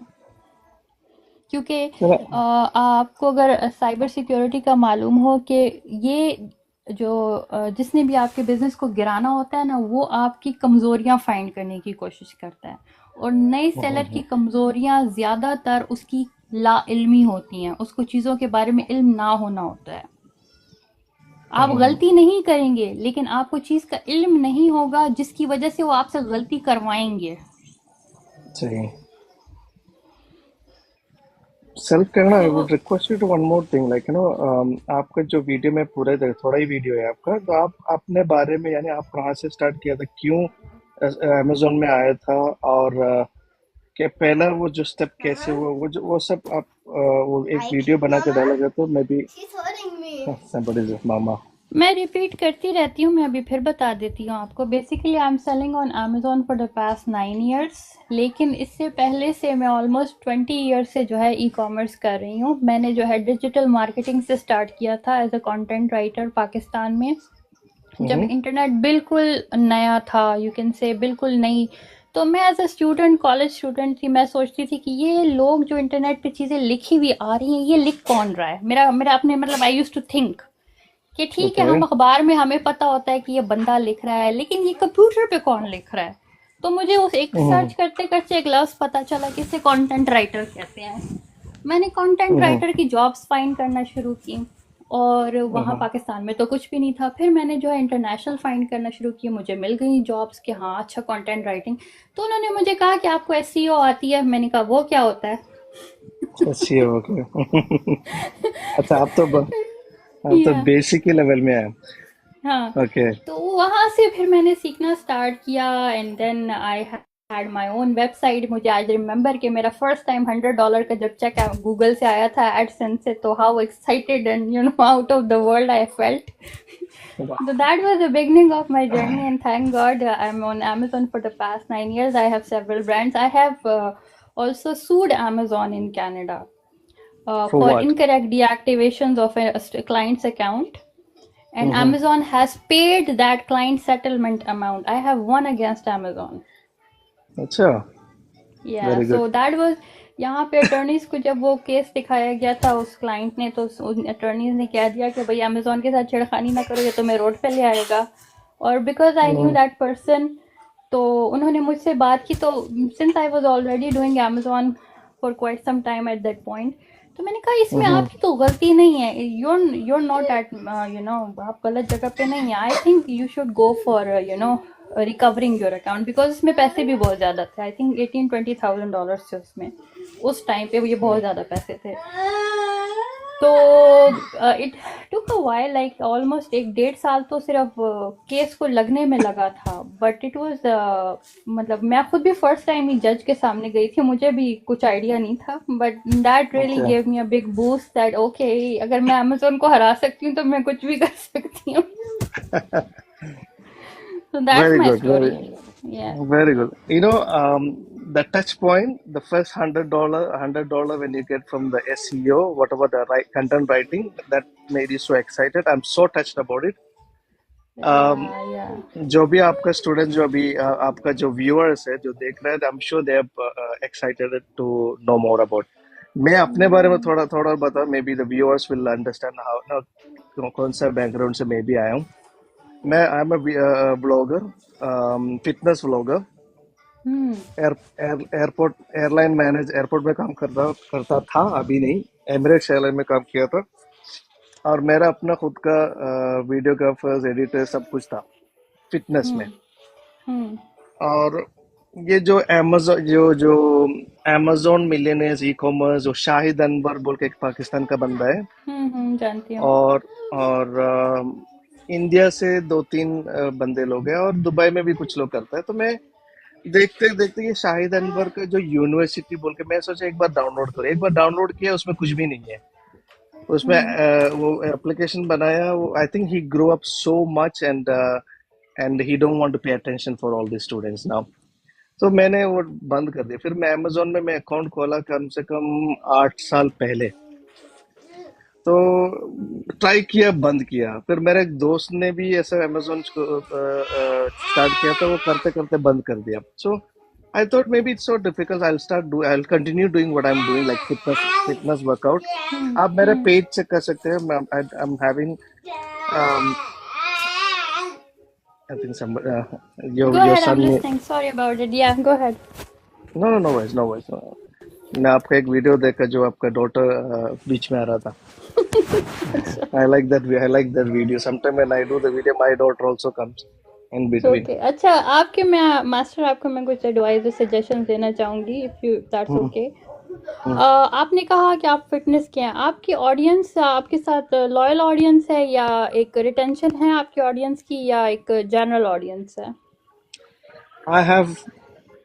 S1: क्योंकि आपको अगर साइबर सिक्योरिटी का मालूम हो कि ये जो जिसने भी आपके बिजनेस को गिराना होता है ना, वो आपकी कमज़ोरियां फाइंड करने की कोशिश करता है। और नए सेलर की कमज़ोरियाँ ज़्यादातर उसकी लाइल्मी होती हैं, उसको चीज़ों के बारे में इल्म ना होना होता है। आप गलती नहीं करेंगे लेकिन आपको चीज़ का इल्म नहीं होगा जिसकी वजह से वो आपसे गलती करवाएंगे।
S9: सही। सेल्फ करना, आई
S1: तो
S9: would request you to one more thing, like आपका जो वीडियो में पूरे थोड़ा ही वीडियो है आपका, तो आप अपने बारे में, यानी आप कहाँ से स्टार्ट किया था, क्यों अमेजोन में आया था, और क्या पहला वो जो स्टेप कैसे हुआ, वो सब आप वो एक वीडियो बना के डाला जाए तो may be
S5: She's holding me.
S9: somebody मामा।
S1: मैं रिपीट करती रहती हूँ, मैं अभी फिर बता देती हूँ आपको। Basically I am selling on Amazon for the past 9 years, लेकिन इससे पहले से मैं ऑलमोस्ट 20 years से जो है ई कॉमर्स कर रही हूँ। मैंने जो है डिजिटल मार्केटिंग से स्टार्ट किया था as a content writer Pakistan में, जब इंटरनेट बिल्कुल नया था, यू कैन से बिल्कुल नई। तो मैं as a student, college student थी, मैं सोचती थी कि ये लोग जो इंटरनेट पे चीज़ें लिखी हुई आ रही हैं, ये लिख कौन रहा है। मेरा अपने मतलब आई यूज टू थिंक कि ठीक है, हम अखबार में हमें पता होता है कि ये बंदा लिख रहा है, लेकिन ये कंप्यूटर पे कौन लिख रहा है। तो मुझे उस एक सर्च करते करते एक लफ्ज़ पता चला कि इसे कंटेंट राइटर कहते हैं। मैंने कंटेंट राइटर की जॉब्स फाइंड करना शुरू की, और वहाँ पाकिस्तान में तो कुछ भी नहीं था। फिर मैंने जो है इंटरनेशनल फाइंड करना शुरू किया, मुझे मिल गई जॉब्स कि हाँ अच्छा कंटेंट राइटिंग। तो उन्होंने मुझे कहा कि आपको एसईओ आती है। मैंने कहा वो क्या होता है।
S9: अच्छी है, ओके। अच्छा, आप तो
S1: या
S9: बेसिक ही लेवल में है।
S1: हाँ,
S9: ओके।
S1: तो वहाँ से फिर मैंने सीखना स्टार्ट किया, and then I had my own website. मुझे आज रिमेंबर कि मेरा फर्स्ट टाइम $100 का जब चेक गूगल से आया था एडसेंस से, तो how excited and you know out of the world I felt. So that was the beginning of my journey, and thank God I'm on Amazon for the past 9 years. I have several brands. I have also sued Amazon in Canada
S9: For
S1: for
S9: what?
S1: incorrect deactivations of a client's account. And Amazon has paid that client settlement amount. I have won against Amazon.
S9: अच्छा,
S1: Yeah,
S9: very
S1: so
S9: good.
S1: that was, यहाँ पे attorneys को जब वो case दिखाया गया था उस क्लाइंट ने, तो उस अटर्नीज ने कह दिया कि भाई अमेजोन के साथ छेड़खानी ना करो, ये तुम्हें रोड पे ले आएगा। और because I knew that person, तो उन्होंने मुझसे बात की। तो since I was already doing Amazon for quite some time at that point, तो मैंने कहा इसमें आपकी तो गलती नहीं है, you're not at you know, आप गलत जगह पे नहीं है। I think you should go for you know recovering your account, because इसमें पैसे भी बहुत ज़्यादा थे। आई थिंक $18,000-20,000 थे उसमें, उस टाइम पे ये बहुत ज़्यादा पैसे थे। तो it took a while, like almost 1-1.5 साल तो सिर्फ केस को लगने में लगा था। बट इट वाज मतलब मैं खुद भी फर्स्ट टाइम ही जज के सामने गई थी, मुझे भी कुछ आइडिया नहीं था। बट दैट रियली
S9: अच्छा,
S1: gave me a big boost that okay, अगर मैं अमेजोन को हरा सकती हूँ तो मैं कुछ भी कर सकती हूँ। So that's
S9: very
S1: my
S9: good,
S1: story. Yeah.
S9: very good. The touch point, the first $100 when you get from the SEO, whatever the content writing, that made you so excited. I'm so touched about it. Um,
S1: Yeah.
S9: जो भी आपका student, जो अभी आपका जो viewers है जो देख रहे हैं, I am sure they are excited to know more about. मैं अपने बारे में थोड़ा थोड़ा बता, maybe the viewers will understand how कौन सा बैकग्राउंड से मैं भी आया हूँ। मैं I am a blogger, fitness vlogger,
S1: Hmm.
S9: Airport airport में काम करता था, अभी नहीं। एमिरेट्स एयरलाइन में काम किया था, और मेरा अपना खुद का वीडियोग्राफर्स, एडिटर सब कुछ था फिटनेस में।
S1: Hmm.
S9: और ये जो अमेजोन मिलियनेयर्स ई कॉमर्स, जो शाहिद अनवर बोल के एक पाकिस्तान का बंदा है,
S1: जानती हूँ।
S9: और इंडिया से 2-3 बंदे लोग हैं, और दुबई में भी कुछ लोग करता है। तो मैं देखते देखते ये शाहिद अनवर का जो यूनिवर्सिटी बोल के, मैं सोचा एक बार डाउनलोड करूँ। एक बार डाउनलोड किया, उसमें कुछ भी नहीं है। उसमें वो एप्लीकेशन बनाया, वो I think he grow up so much, and he don't want to pay attention for all the students now. तो मैंने वो बंद कर दिया। फिर मैं अमेजोन में मैं अकाउंट खोला कम से कम 8 साल पहले। तो ट्राई किया, बंद किया। फिर मेरे एक दोस्त ने भी ऐसा अमेजोन स्टार्ट किया था, वो करते करते बंद कर दिया। So I thought maybe it's so difficult, I continue doing what I am doing, like fitness workout. आप मेरा पेज चेक कर सकते हैं। I am having I think
S1: Go
S9: your
S1: ahead, I'm
S9: son.
S1: listening. Sorry about it. Yeah, go ahead.
S9: No no no voice, no voice. मैं आपका एक video देखा जो आपका डॉटर बीच में आ रहा था।
S1: अच्छा।
S9: I like that video. Sometime when I do the video, my daughter also comes in between.
S1: Okay, अच्छा आपके मैं मास्टर आपको मैं कुछ एडवाइस और सजेशन देना चाहूँगी if you that's
S9: hmm,
S1: okay.
S9: Hmm.
S1: आपने कहा कि आप फिटनेस के हैं, आपकी ऑडियंस आपके साथ लॉयल ऑडियंस है या एक रिटेंशन है आपकी ऑडियंस की या एक जनरल ऑडियंस है?
S9: I have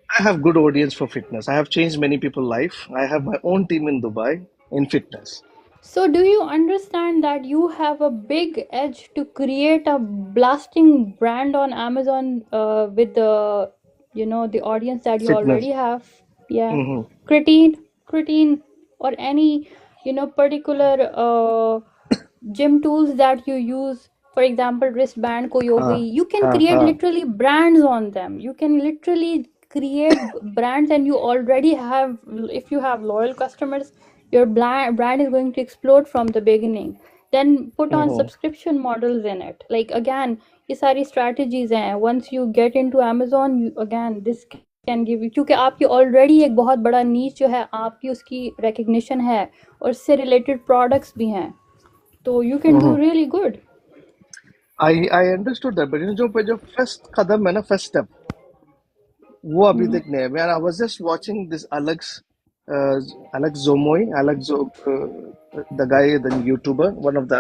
S9: I have good audience for fitness. I have changed many people's life. I have my own team in Dubai in fitness.
S1: So do you understand that you have a big edge to create a blasting brand on Amazon with the audience that you
S9: Fitness.
S1: already have? Yeah.
S9: hmm
S1: Creatine or any particular gym tools that you use. For example, wristband कोई हो गई. You can
S9: हाँ
S1: create
S9: हाँ
S1: literally brands on them. You can literally create brands and you already have, if you have loyal customers, your brand is going to explode from the beginning. Then put on
S9: hmm,
S1: subscription models in it. Like again, ये सारी strategies हैं. Once you get into Amazon, again this can give you, क्योंकि आपकी already एक बहुत बड़ा niche जो है आपकी उसकी recognition है और इससे related products भी हैं, तो you can do
S9: hmm.
S1: really good.
S9: I understood that, but जो first कदम है ना, first step, वो अभी तक नहीं है। Man, I was just watching this Alex Zomoy, the guy, the YouTuber, one of the.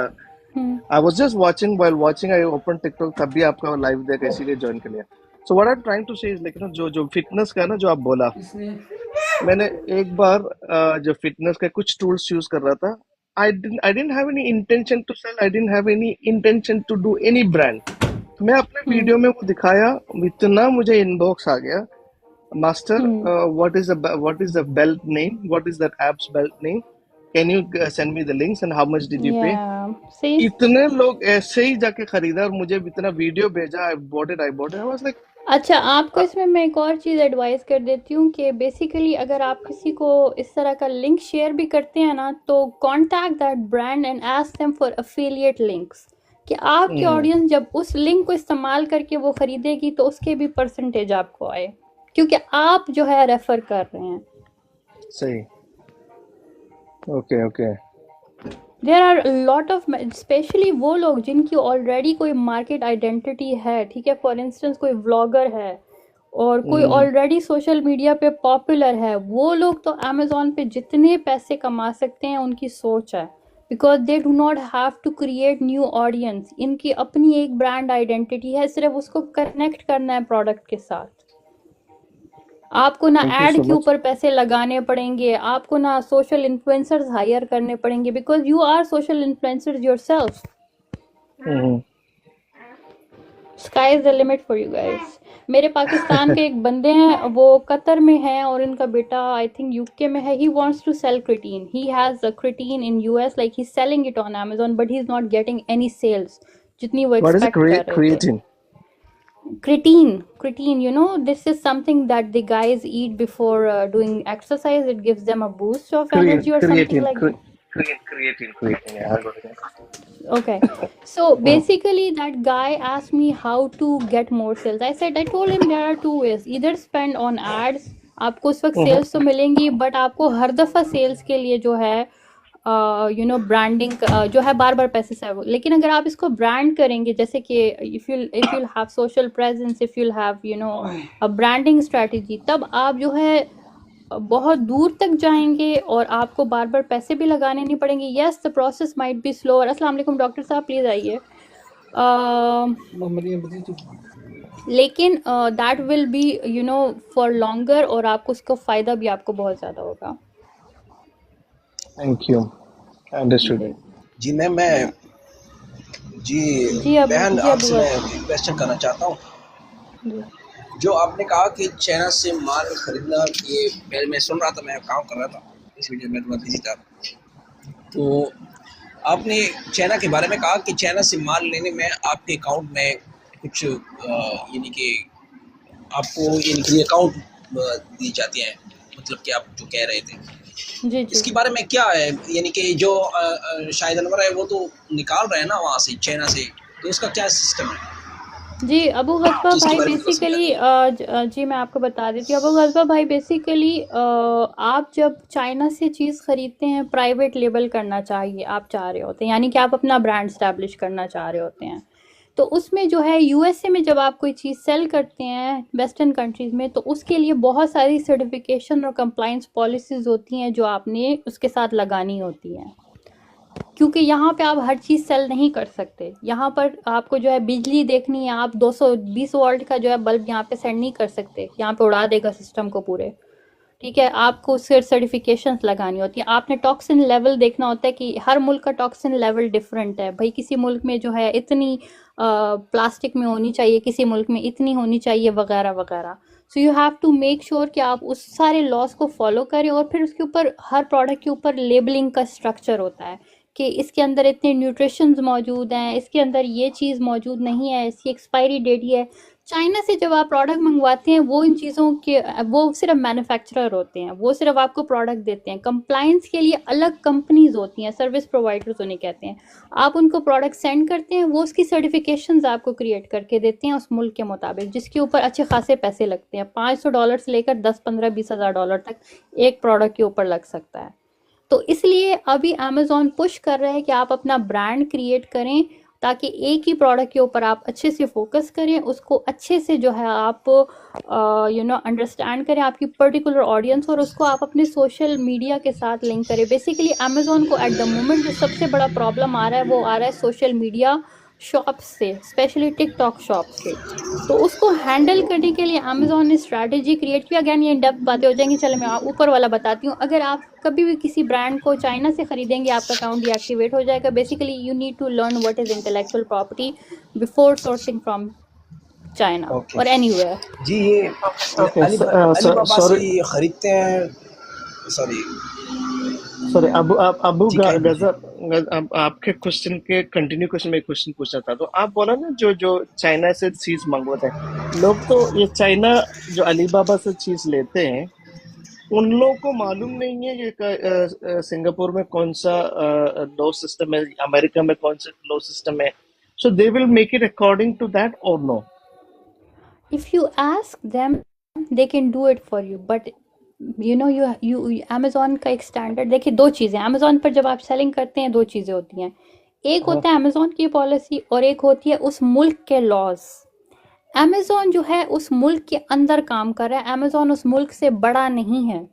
S9: I was just watching. While watching, I opened TikTok. तभी आपका live देखा, इसीलिए join कर लिया. So what I'm trying to say is like जो fitness का ना जो आप बोला, मैंने एक बार जो fitness का कुछ tools use कर रहा था. I didn't have any intention to sell. I didn't have any intention to do any brand. मैं अपने वीडियो में वो दिखाया, इतना मुझे इनबॉक्स आ गया. Master, what is the belt name? What is that app's belt name? Can you send me the links and how much did you pay?
S1: Yeah, see.
S9: इतने लोग ऐसे ही जाके खरीदा और मुझे इतना वीडियो भेजा. I bought it. I was like,
S1: अच्छा, आपको इसमें मैं एक और चीज़ एडवाइस कर देती हूँ कि बेसिकली अगर आप किसी को इस तरह का लिंक शेयर भी करते हैं ना, तो contact that brand and ask them for affiliate links, कि आपकी ऑडियंस जब उस लिंक को इस्तेमाल करके वो खरीदेगी तो उसके भी परसेंटेज आपको आए, क्योंकि आप जो है रेफर कर रहे हैं.
S9: सही. Okay.
S1: There are lot of, especially वो लोग जिनकी ऑलरेडी कोई मार्केट आइडेंटिटी है, ठीक है, फॉर इंस्टेंस कोई व्लॉगर है और कोई ऑलरेडी सोशल मीडिया पे पॉपुलर है, वो लोग तो अमेजोन पे जितने पैसे कमा सकते हैं उनकी सोच है, because they do not have to create new audience. इनकी अपनी एक ब्रांड आइडेंटिटी है, सिर्फ उसको कनेक्ट करना है प्रोडक्ट के साथ. आपको ना
S9: Thank you
S1: एड
S9: so
S1: के
S9: much.
S1: ऊपर पैसे लगाने पड़ेंगे, आपको ना सोशल इन्फ्लुएंसर्स हायर करने पड़ेंगे, because you are social influencers yourself. Sky is the limit for you guys. मेरे पाकिस्तान के एक बंदे हैं, वो कतर में हैं और इनका बेटा आई थिंक यूके में है. He wants to sell creatine. He has a creatine in US, like he is selling it on Amazon, but he is not getting any sales जितनी वो
S9: What is it?
S1: एक्सपेक्ट कर रहे थे.
S9: Creatine.
S1: Creatine, this is something that the guys eat before doing exercise. It gives them a boost of energy or something like that.
S9: Creatine. Yeah, I got it.
S1: Okay, so basically that guy asked me how to get more sales. I told him there are two ways. Either spend on ads, आपको उस वक्त sales तो मिलेंगी, but आपको हर दफ़ा sales के लिए जो है ब्रांडिंग जो है बार बार पैसे से. लेकिन अगर आप इसको ब्रांड करेंगे, जैसे कि if you'll have social presence, if you'll have a branding strategy, तब आप जो है बहुत दूर तक जाएंगे और आपको बार बार पैसे भी लगाने नहीं पड़ेंगे. Yes, the process might be slower. अस्सलाम वालेकुम डॉक्टर साहब, प्लीज़ आइए. लेकिन that will be for longer, और आपको उसका फ़ायदा भी आपको बहुत ज़्यादा होगा.
S9: Thank you. Understood.
S7: जी मैम, मैं
S1: जी
S7: बहन
S1: जी
S7: आपसे
S1: अबू
S7: मैं एक क्वेश्चन करना चाहता हूँ.
S1: जी.
S7: जो आपने कहा कि चाइना से माल खरीदना, ये पहले मैं सुन रहा था, मैं काम कर रहा था इस वीडियो में, थोड़ा बिजी था. तो आपने चाइना के बारे में कहा कि चाइना से माल लेने में आपके अकाउंट में कुछ यानी कि आपको यानी कि अकाउंट दी जाती है, मतलब कि आप जो कह रहे थे,
S1: जी
S7: इसके बारे में क्या है? यानी कि जो शाहिद अनवर है वो तो निकाल रहे हैं ना वहाँ से, चाइना से, तो उसका क्या सिस्टम है?
S1: जी, अबू गज़बा
S7: जिसके
S1: भाई
S7: बारे में बता सकते
S1: बेसिकली जी मैं आपको बता देती हूँ। अबू गज़बा भाई बेसिकली आप जब चाइना से चीज़ खरीदते हैं, प्राइवेट लेबल करना चाहिए आप चाह रहे होते हैं, यानी कि आप अपना ब्रांड स्टैब्लिश करना चाह रहे होते हैं। तो उसमें जो है यूएसए में जब आप कोई चीज़ सेल करते हैं वेस्टर्न कंट्रीज़ में, तो उसके लिए बहुत सारी सर्टिफिकेशन और कंप्लाइंस पॉलिसीज़ होती हैं जो आपने उसके साथ लगानी होती हैं। क्योंकि यहाँ पे आप हर चीज़ सेल नहीं कर सकते। यहाँ पर आपको जो है बिजली देखनी है, आप 220 वोल्ट का जो है बल्ब यहाँ पे सेंड नहीं कर सकते, यहाँ पे उड़ा देगा सिस्टम को पूरे। ठीक है, आपको उसके सर्टिफिकेशंस लगानी होती है। आपने टॉक्सिन लेवल देखना होता है कि हर मुल्क का टॉक्सिन लेवल डिफरेंट है। भाई किसी मुल्क में जो है इतनी प्लास्टिक में होनी चाहिए, किसी मुल्क में इतनी होनी चाहिए, वगैरह वगैरह। So you have to make sure कि आप उस सारे लॉस को फॉलो करें, और फिर उसके ऊपर हर प्रोडक्ट के ऊपर लेबलिंग का स्ट्रक्चर होता है कि इसके अंदर इतने न्यूट्रिशंस मौजूद हैं, इसके अंदर ये चीज़ मौजूद नहीं है, इसकी एक्सपायरी डेट ये है। चाइना से जब आप प्रोडक्ट मंगवाते हैं, वो इन चीज़ों के वो सिर्फ मैन्युफैक्चरर होते हैं, वो सिर्फ आपको प्रोडक्ट देते हैं। कंप्लायंस के लिए अलग कंपनीज होती हैं, सर्विस प्रोवाइडर्स उन्हें कहते हैं। आप उनको प्रोडक्ट सेंड करते हैं, वो उसकी सर्टिफिकेशंस आपको क्रिएट करके देते हैं उस मुल्क के मुताबिक, जिसके ऊपर अच्छे खासे पैसे लगते हैं। $500 से लेकर 10, 15, $20,000 तक एक प्रोडक्ट के ऊपर लग सकता है। तो इसलिए अभी अमेज़न पुश कर रहा है कि आप अपना ब्रांड क्रिएट करें, ताकि एक ही प्रोडक्ट के ऊपर आप अच्छे से फोकस करें, उसको अच्छे से जो है आप अंडरस्टैंड करें आपकी पर्टिकुलर ऑडियंस, और उसको आप अपने सोशल मीडिया के साथ लिंक करें। बेसिकली अमेज़न को एट द मोमेंट जो सबसे बड़ा प्रॉब्लम आ रहा है, वो आ रहा है सोशल मीडिया शॉप्स से, स्पेशली टिकटॉक शॉप से। तो उसको हैंडल करने के लिए अमेज़न ने स्ट्रैटेजी क्रिएट किया। अगेन ये डेप्थ बातें हो जाएंगी, चलो मैं ऊपर वाला बताती हूँ। अगर आप कभी भी किसी ब्रांड को चाइना से खरीदेंगे, आपका अकाउंट डीएक्टिवेट हो जाएगा। Basically you need to learn what is intellectual property before sourcing from China
S7: okay
S1: और एनीवेयर।
S7: जी। ये
S9: Okay,
S7: अलीबाबा से
S9: sorry,
S7: खरीदते हैं, सॉरी
S9: सॉरी अबू
S7: जी कह दीजिए।
S9: गजब अब आपके क्वेश्चन के कंटिन्यू क्वेश्चन में एक क्वेश्चन पूछना था। तो आप बोला ना जो जो चाइना से चीज मंगवाते हैं लोग, तो ये चाइना जो अलीबाबा से चीज लेते हैं, उन लोगों को मालूम नहीं है कि सिंगापुर में कौन सा लॉ सिस्टम है, अमेरिका में कौन सा लॉ सिस्टम है। So they will make it according to that और no?
S1: If you ask them, they can do it for you, but you Amazon का एक स्टैंडर्ड देखिए। दो चीज़ें Amazon पर जब आप सेलिंग करते हैं, दो चीज़ें होती हैं। एक होता है Amazon की पॉलिसी, और एक होती है उस मुल्क के लॉज। Amazon जो है उस मुल्क के अंदर काम कर रहा है, Amazon उस मुल्क से बड़ा नहीं है।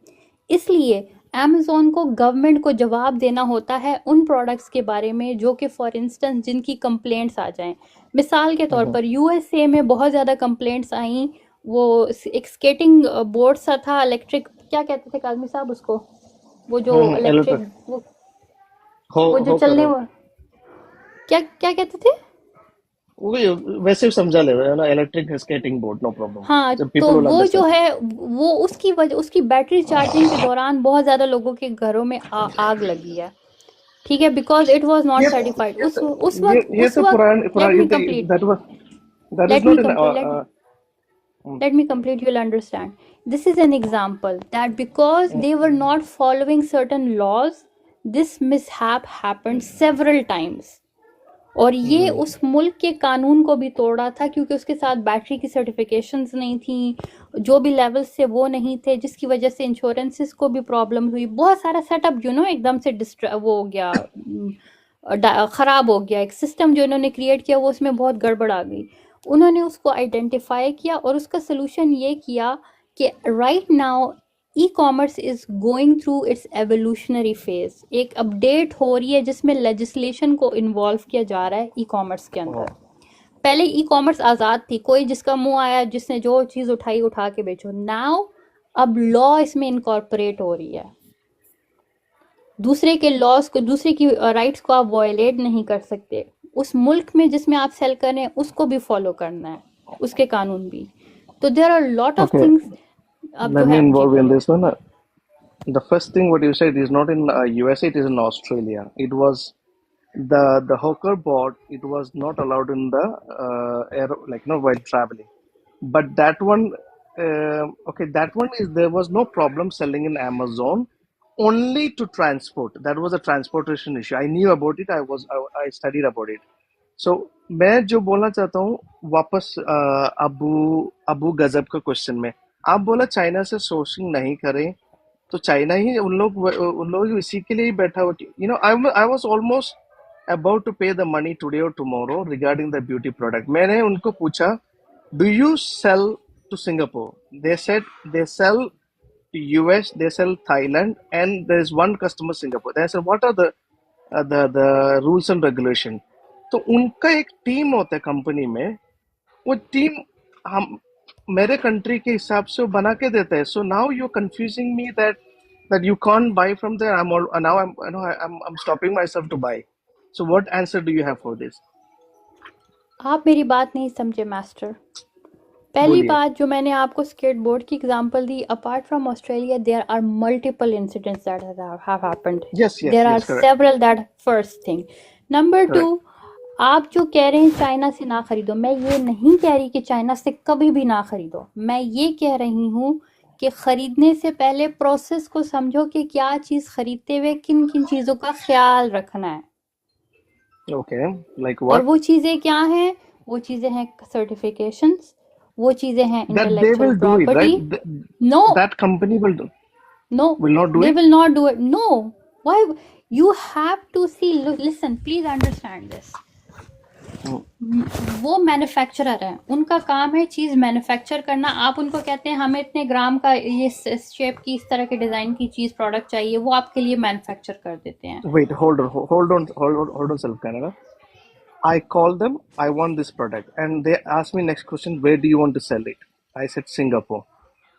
S1: इसलिए Amazon को गवर्नमेंट को जवाब देना होता है उन प्रोडक्ट्स के बारे में जो कि फॉर इंस्टेंस जिनकी कंप्लेंट्स आ जाएं। मिसाल के तौर पर यूएसए में बहुत ज़्यादा कंप्लेंट्स आई, वो एक स्केटिंग बोर्ड सा था, इलेक्ट्रिक, क्या कहते थे काजमी साहब उसको, वो जो इलेक्ट्रिक, वो जो चलने वो क्या क्या कहते थे?
S9: वैसे ही समझा ले ना, electric skating board, no problem.
S1: हाँ,
S9: जब
S1: तो
S9: पीपल विल
S1: वो जो
S9: अंडरस्टैंड।
S1: है वो उसकी वजह, उसकी बैटरी चार्जिंग के दौरान बहुत ज़्यादा लोगों के घरों में आग लगी है। ठीक है, because it was not certified उस
S9: ये
S1: उस
S9: तो
S1: वक्त
S9: पुरान
S1: लेट मी
S9: ये
S1: complete
S9: that is
S1: let me
S9: not
S1: complete let me complete, you'll understand. This is an example that because they were not following certain laws, this mishap happened several times. और ये उस मुल्क के कानून को भी तोड़ा था, क्योंकि उसके साथ बैटरी की सर्टिफिकेशंस नहीं थी, जो भी लेवल्स थे वो नहीं थे, जिसकी वजह से इंश्योरेंसेस को भी प्रॉब्लम हुई। बहुत सारा सेटअप एकदम से वो हो गया, ख़राब हो गया। एक सिस्टम जो इन्होंने क्रिएट किया वो उसमें बहुत गड़बड़ आ गई। उन्होंने उसको आइडेंटिफाई किया और उसका सलूशन ये किया कि right now e commerce is going through it's evolutionary phase. एक अपडेट हो रही है जिसमें लेजिस्लेशन को इन्वॉल्व किया जा रहा है ई कॉमर्स के अंदर। पहले ई कॉमर्स आज़ाद थी, कोई जिसका मुंह आया, जिसने जो चीज़ उठाई उठा के बेचो। नाउ अब लॉ इसमें इनकॉर्पोरेट हो रही है। दूसरे के लॉज को, दूसरे की राइट्स को आप वायलेट नहीं कर सकते। उस मुल्क में जिसमें आप सेल कर रहे हैं उसको भी फॉलो करना है, उसके कानून भी। तो there are lot of things.
S9: Let me involve in this one. The first thing what you said is not in USA, it is in Australia. It was the hawker bot. It was not allowed in the air, like while traveling. But that one, okay, that one is, there was no problem selling in Amazon, only to transport. That was a transportation issue. I knew about it. I studied about it. सो मैं जो बोलना चाहता हूँ वापस अबू अबू गजब का question में, आप बोला चाइना से सोर्सिंग नहीं करें, तो चाइना ही उन लोग इसी के लिए ही बैठा हुआ। I was almost about to pay the money today और tomorrow regarding the beauty product. मैंने उनको पूछा, do you sell to Singapore? They said they sell to US, they sell Thailand, and there is one customer Singapore. They said, what are the rules and regulation? तो उनका एक team होता है company में, वो टीम हम मेरे country के हिसाब से वो बना के देता है। So now you're confusing me that you can't buy from there. I'm stopping myself to buy. So what answer do you have for this?
S1: आप मेरी बात नहीं समझे मास्टर। पहली
S9: बोलिए।
S1: बात जो मैंने आपको स्केटबोर्ड की एग्जांपल दी, apart from Australia there are multiple incidents that have happened,
S9: Yes, yes,
S1: there are
S9: yes, correct.
S1: Several, that first thing. Number
S9: Correct.
S1: 2, आप जो कह रहे हैं चाइना से ना खरीदो, मैं ये नहीं कह रही कि चाइना से कभी भी ना खरीदो। मैं ये कह रही हूँ कि खरीदने से पहले प्रोसेस को समझो कि क्या चीज़ खरीदते हुए किन किन चीज़ों का ख्याल रखना है।
S9: Okay, like
S1: और
S9: what?
S1: वो चीज़ें क्या हैं? वो चीज़ें हैं सर्टिफिकेशंस, वो चीज़ें हैं
S9: That they
S1: intellectual
S9: will do it,
S1: property.
S9: right?
S1: No
S9: That company will do,
S1: no,
S9: will not do
S1: they
S9: it?
S1: will not do it. No, why? You have to see, listen, please understand this. वो manufacturer हैं, उनका काम है चीज़ manufacture करना। आप उनको कहते हैं हमें इतने ग्राम का ये शेप की इस तरह के डिज़ाइन की चीज़ प्रोडक्ट चाहिए, वो आपके लिए मैन्युफैक्चर कर देते हैं।
S9: Wait, hold on, Self Canada. I call them, I want this product, and they ask me next question, where do you want to sell it? I said Singapore.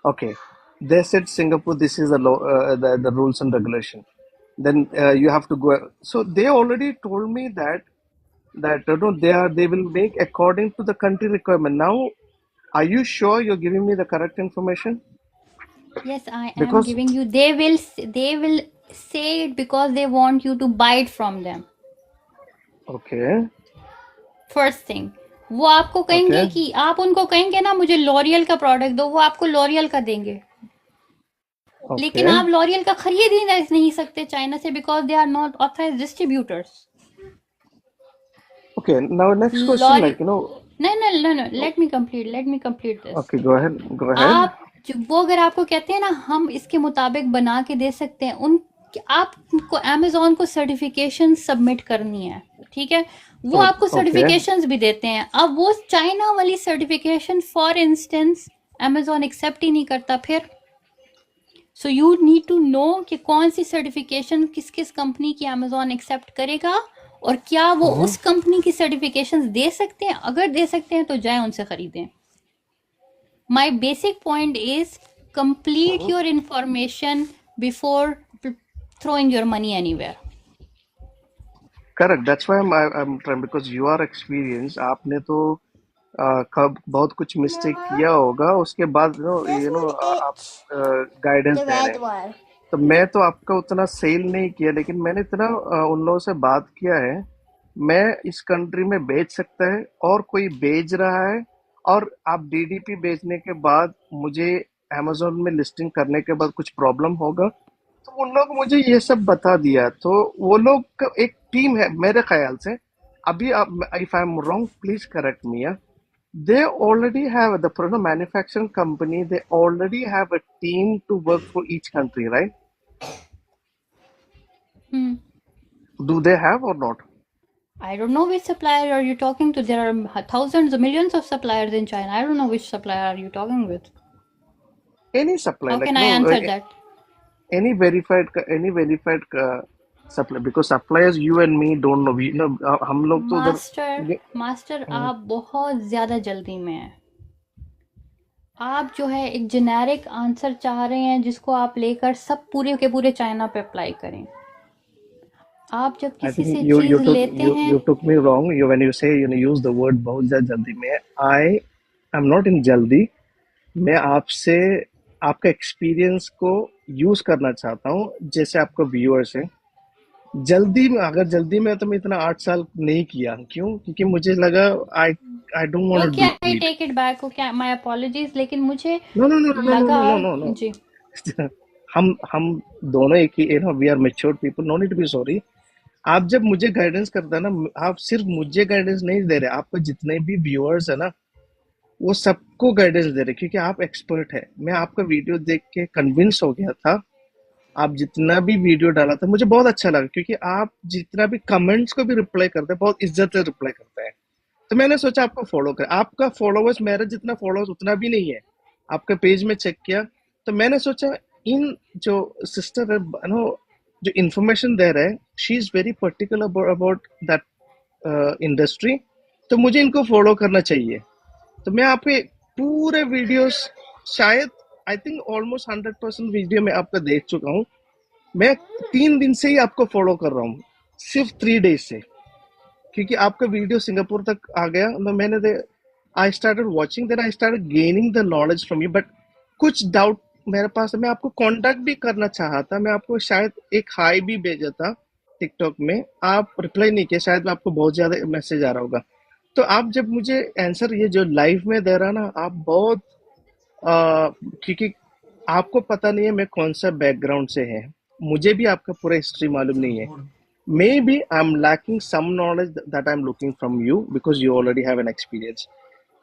S9: Okay, they said Singapore. This is the rules and regulation. Then you have to go. So they already told me that they will make according to the country requirement. Now, are you sure you're giving me the correct information?
S1: Yes, I am
S9: Because
S1: giving you. They will say it because they want you to buy it from them.
S9: okay,
S1: first thing, वो आपको कहेंगे
S9: okay,
S1: कि आप उनको कहेंगे ना मुझे L'Oréal का प्रोडक्ट दो, वो आपको लॉरियल का देंगे। लेकिन
S9: okay,
S1: आप लॉरियल का खरीद ही नहीं सकते चाइना से, because they are not authorized distributors.
S9: okay. Now next question,
S1: L'Oreal
S9: like
S1: no, let me complete this.
S9: okay, go ahead.
S1: आप वो अगर आपको कहते हैं ना हम इसके मुताबिक बना के दे सकते हैं, आपको अमेजोन को सर्टिफिकेशन सबमिट करनी है, ठीक है? वो आपको
S9: Okay,
S1: सर्टिफिकेशंस भी देते हैं। अब वो चाइना वाली certification for instance Amazon accept ही नहीं करता फिर। So you need to know कि कौन सी सर्टिफिकेशन किस किस कंपनी की अमेजोन एक्सेप्ट करेगा और क्या वो उस कंपनी की सर्टिफिकेशंस दे सकते हैं। अगर दे सकते हैं तो जाएं उनसे खरीदें। My basic point is complete your information before throwing your money anywhere.
S9: correct. That's why I'm trying, because you are experienced. आपने तो कब बहुत कुछ मिस्टेक किया होगा, उसके बाद
S5: This one
S9: आप
S5: it.
S9: गाइडेंस
S5: The
S9: दे रहे
S5: red
S9: हैं।
S5: one.
S9: तो मैं तो आपका उतना सेल नहीं किया, लेकिन मैंने इतना उन लोगों से बात किया है, मैं इस कंट्री में बेच सकता है और कोई बेच रहा है, और आप डीडीपी बेचने के बाद मुझे अमेजोन में लिस्टिंग करने के बाद कुछ प्रॉब्लम होगा, तो उन लोग मुझे ये सब बता दिया। तो वो लोग का एक टीम है मेरे ख्याल से। अभी if I am wrong please correct me. They already have the manufacturing company. They already have a team to work for each country, right? Do they have or not?
S1: I don't know which supplier are you talking to. There are thousands, millions of suppliers in China. I don't know which supplier are you talking with.
S9: Any supplier,
S1: How
S9: like
S1: can I answer that?
S9: any verified supplier, because suppliers you and me don't know. We हम लोग तो उधर
S1: master आप बहुत ज्यादा जल्दी में हैं। आप जो है एक जेनेरिक आंसर चाह रहे हैं जिसको आप लेकर सब पूरे के पूरे चाइना पे अप्लाई करें। आप जब
S9: I
S1: किसी
S9: think
S1: से
S9: you
S1: चीज लेते हैं,
S9: you took me wrong. When you say use the word बहुत ज़्यादा जल्दी में, I am not in जल्दी। मैं आपसे आपका एक्सपीरियंस को यूज करना चाहता हूँ, जैसे आपको व्यूअर्स हैं। जल्दी में, अगर जल्दी में तो मैं इतना 8 साल नहीं किया। क्यों? क्योंकि मुझे लगा I don't want to do it.
S1: I take it back, okay, my apologies, लेकिन मुझे
S9: No.
S1: लगा जी
S9: हम दोनों एक ही we are mature people, no need to be sorry. आप जब मुझे गाइडेंस करते हैं ना, आप सिर्फ मुझे गाइडेंस नहीं दे रहे, आपको जितने भी व्यूअर्स है ना, वो सबको गाइडेंस दे रहे, क्योंकि आप एक्सपर्ट है। मैं आपका वीडियो देख के कन्विंस हो गया था। आप जितना भी वीडियो डाला था मुझे बहुत अच्छा लगा, क्योंकि आप जितना भी कमेंट्स को भी रिप्लाई करते हैं, बहुत इज्जत से रिप्लाई करते हैं। तो मैंने सोचा आपको फॉलो कर। आपका फॉलोवर्स मेरा जितना फॉलोवर्स उतना भी नहीं है। आपका पेज में चेक किया तो मैंने सोचा इन जो सिस्टर है नो, जो इंफॉर्मेशन दे रहे हैं, she is very particular about that industry, तो मुझे इनको फॉलो करना चाहिए। तो मैं आपके पूरे वीडियोस, शायद आई थिंक ऑलमोस्ट 100% वीडियो मैं आपका देख चुका हूँ। मैं 3 दिन से ही आपको फॉलो कर रहा हूँ, सिर्फ 3 डेज से, क्योंकि आपका वीडियो सिंगापुर तक आ गया। तो मैंने I started watching, then I started gaining the knowledge from you. But कुछ डाउट मेरे पास है, मैं आपको कांटेक्ट भी करना चाहा था, मैं आपको शायद एक हाई भी भेजा था टिकटॉक में, आप रिप्लाई नहीं किया। शायद आपको बहुत ज्यादा मैसेज आ रहा होगा। तो आप जब मुझे आंसर ये जो लाइव में दे रहा ना, आप बहुत क्योंकि आपको पता नहीं है मैं कौन सा बैकग्राउंड से है, मुझे भी आपका पूरा हिस्ट्री मालूम नहीं है। Maybe I am lacking some knowledge that I am looking from you, because you already have an experience.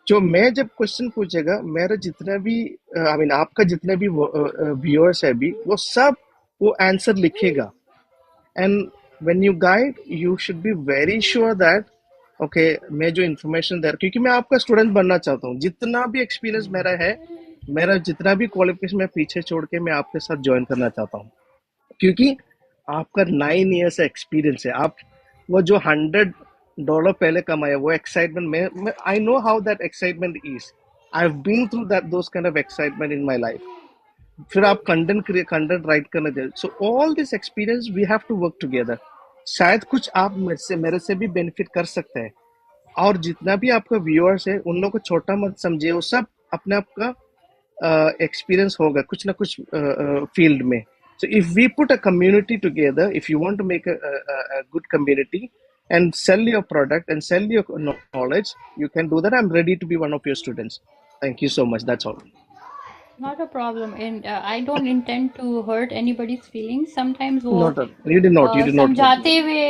S9: जो मैं जब क्वेश्चन पूछेगा, मेरा जितना भी आई मीन आपका जितने भी व्यूअर्स है अभी, वो सब वो आंसर लिखेगा। And when you guide, you should be very sure that okay, मैं जो इन्फॉर्मेशन दे रहा, क्योंकि मैं आपका स्टूडेंट बनना चाहता हूँ। जितना भी एक्सपीरियंस मेरा है, मेरा जितना भी क्वालिफिकेशन मैं पीछे छोड़ के मैं आपके साथ ज्वाइन करना चाहता हूँ, क्योंकि आपका 9 ईयर्स एक्सपीरियंस है। आप वो जो $100 पहले कमाया, वो एक्साइटमेंट में I know how that excitement is. I have been through that those kind of excitement in my life. फिर आप कंटेंट राइट करना चाहिए। So all this experience we have to work together. शायद कुछ आप मेरे से भी बेनिफिट कर सकते हैं। और जितना भी आपका व्यूअर्स है, उन लोगों को छोटा मत समझिए, वो सब अपने आप का एक्सपीरियंस होगा कुछ ना कुछ फील्ड में। So if we put a community together, if you want to make a good community and sell your product and sell your knowledge, you can do that. I'm ready to be one of your students. Thank you so much. That's all.
S1: Not a problem, and I don't intend to hurt anybody's feelings. Sometimes वो
S9: Not at all. You did not. You did not.
S1: समझाते हुए